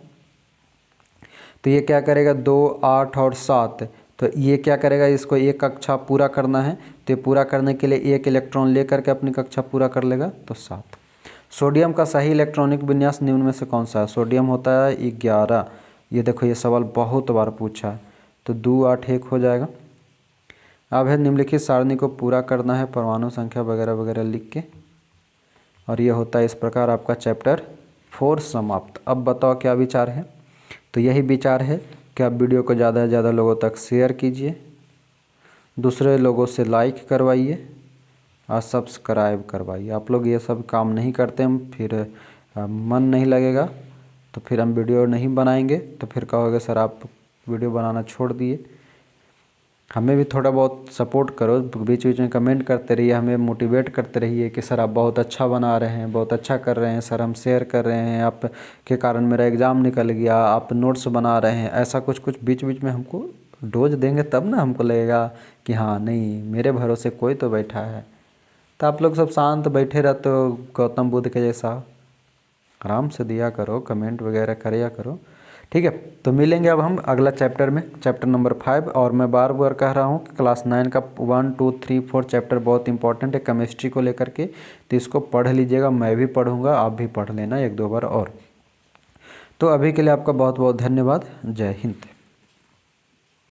तो ये क्या करेगा 2, 8 और 7, तो ये क्या करेगा, इसको एक कक्षा पूरा करना है, तो ये पूरा करने के लिए एक इलेक्ट्रॉन लेकर के अपनी कक्षा पूरा कर लेगा, तो 7। सोडियम का सही इलेक्ट्रॉनिक विन्यास निम्न में से कौन सा है? सोडियम होता है 11। ये देखो ये सवाल बहुत बार पूछा है, तो 2, 8, 1 हो जाएगा। अब है निम्नलिखित सारणी को पूरा करना है, परमाणु संख्या वगैरह वगैरह लिख के, और ये होता है इस प्रकार आपका चैप्टर 4 समाप्त। अब बताओ क्या विचार है? तो यही विचार है कि आप वीडियो को ज़्यादा से ज़्यादा लोगों तक शेयर कीजिए, दूसरे लोगों से लाइक करवाइए और सब्सक्राइब करवाइए। आप लोग ये सब काम नहीं करते हम, फिर मन नहीं लगेगा, तो फिर हम वीडियो नहीं बनाएंगे, तो फिर कहोगे सर आप वीडियो बनाना छोड़ दिए। हमें भी थोड़ा बहुत सपोर्ट करो, बीच बीच में कमेंट करते रहिए, हमें मोटिवेट करते रहिए कि सर आप बहुत अच्छा बना रहे हैं, बहुत अच्छा कर रहे हैं सर, हम शेयर कर रहे हैं, आप के कारण मेरा एग्ज़ाम निकल गया, आप नोट्स बना रहे हैं, ऐसा कुछ बीच बीच में हमको डोज देंगे, तब ना हमको लगेगा कि हाँ नहीं मेरे भरोसे कोई तो बैठा है। तो आप लोग सब शांत बैठे रहते हो गौतम बुद्ध के जैसा, आराम से दिया करो, कमेंट वगैरह करिया करो, ठीक है। तो मिलेंगे अब हम अगला चैप्टर में, चैप्टर नंबर 5। और मैं बार बार कह रहा हूँ कि क्लास 9 का 1, 2, 3, 4 चैप्टर बहुत इंपॉर्टेंट है केमिस्ट्री को लेकर के, तो इसको पढ़ लीजिएगा, मैं भी पढ़ूँगा, आप भी पढ़ लेना 1-2 बार और। तो अभी के लिए आपका बहुत बहुत धन्यवाद। जय हिंद।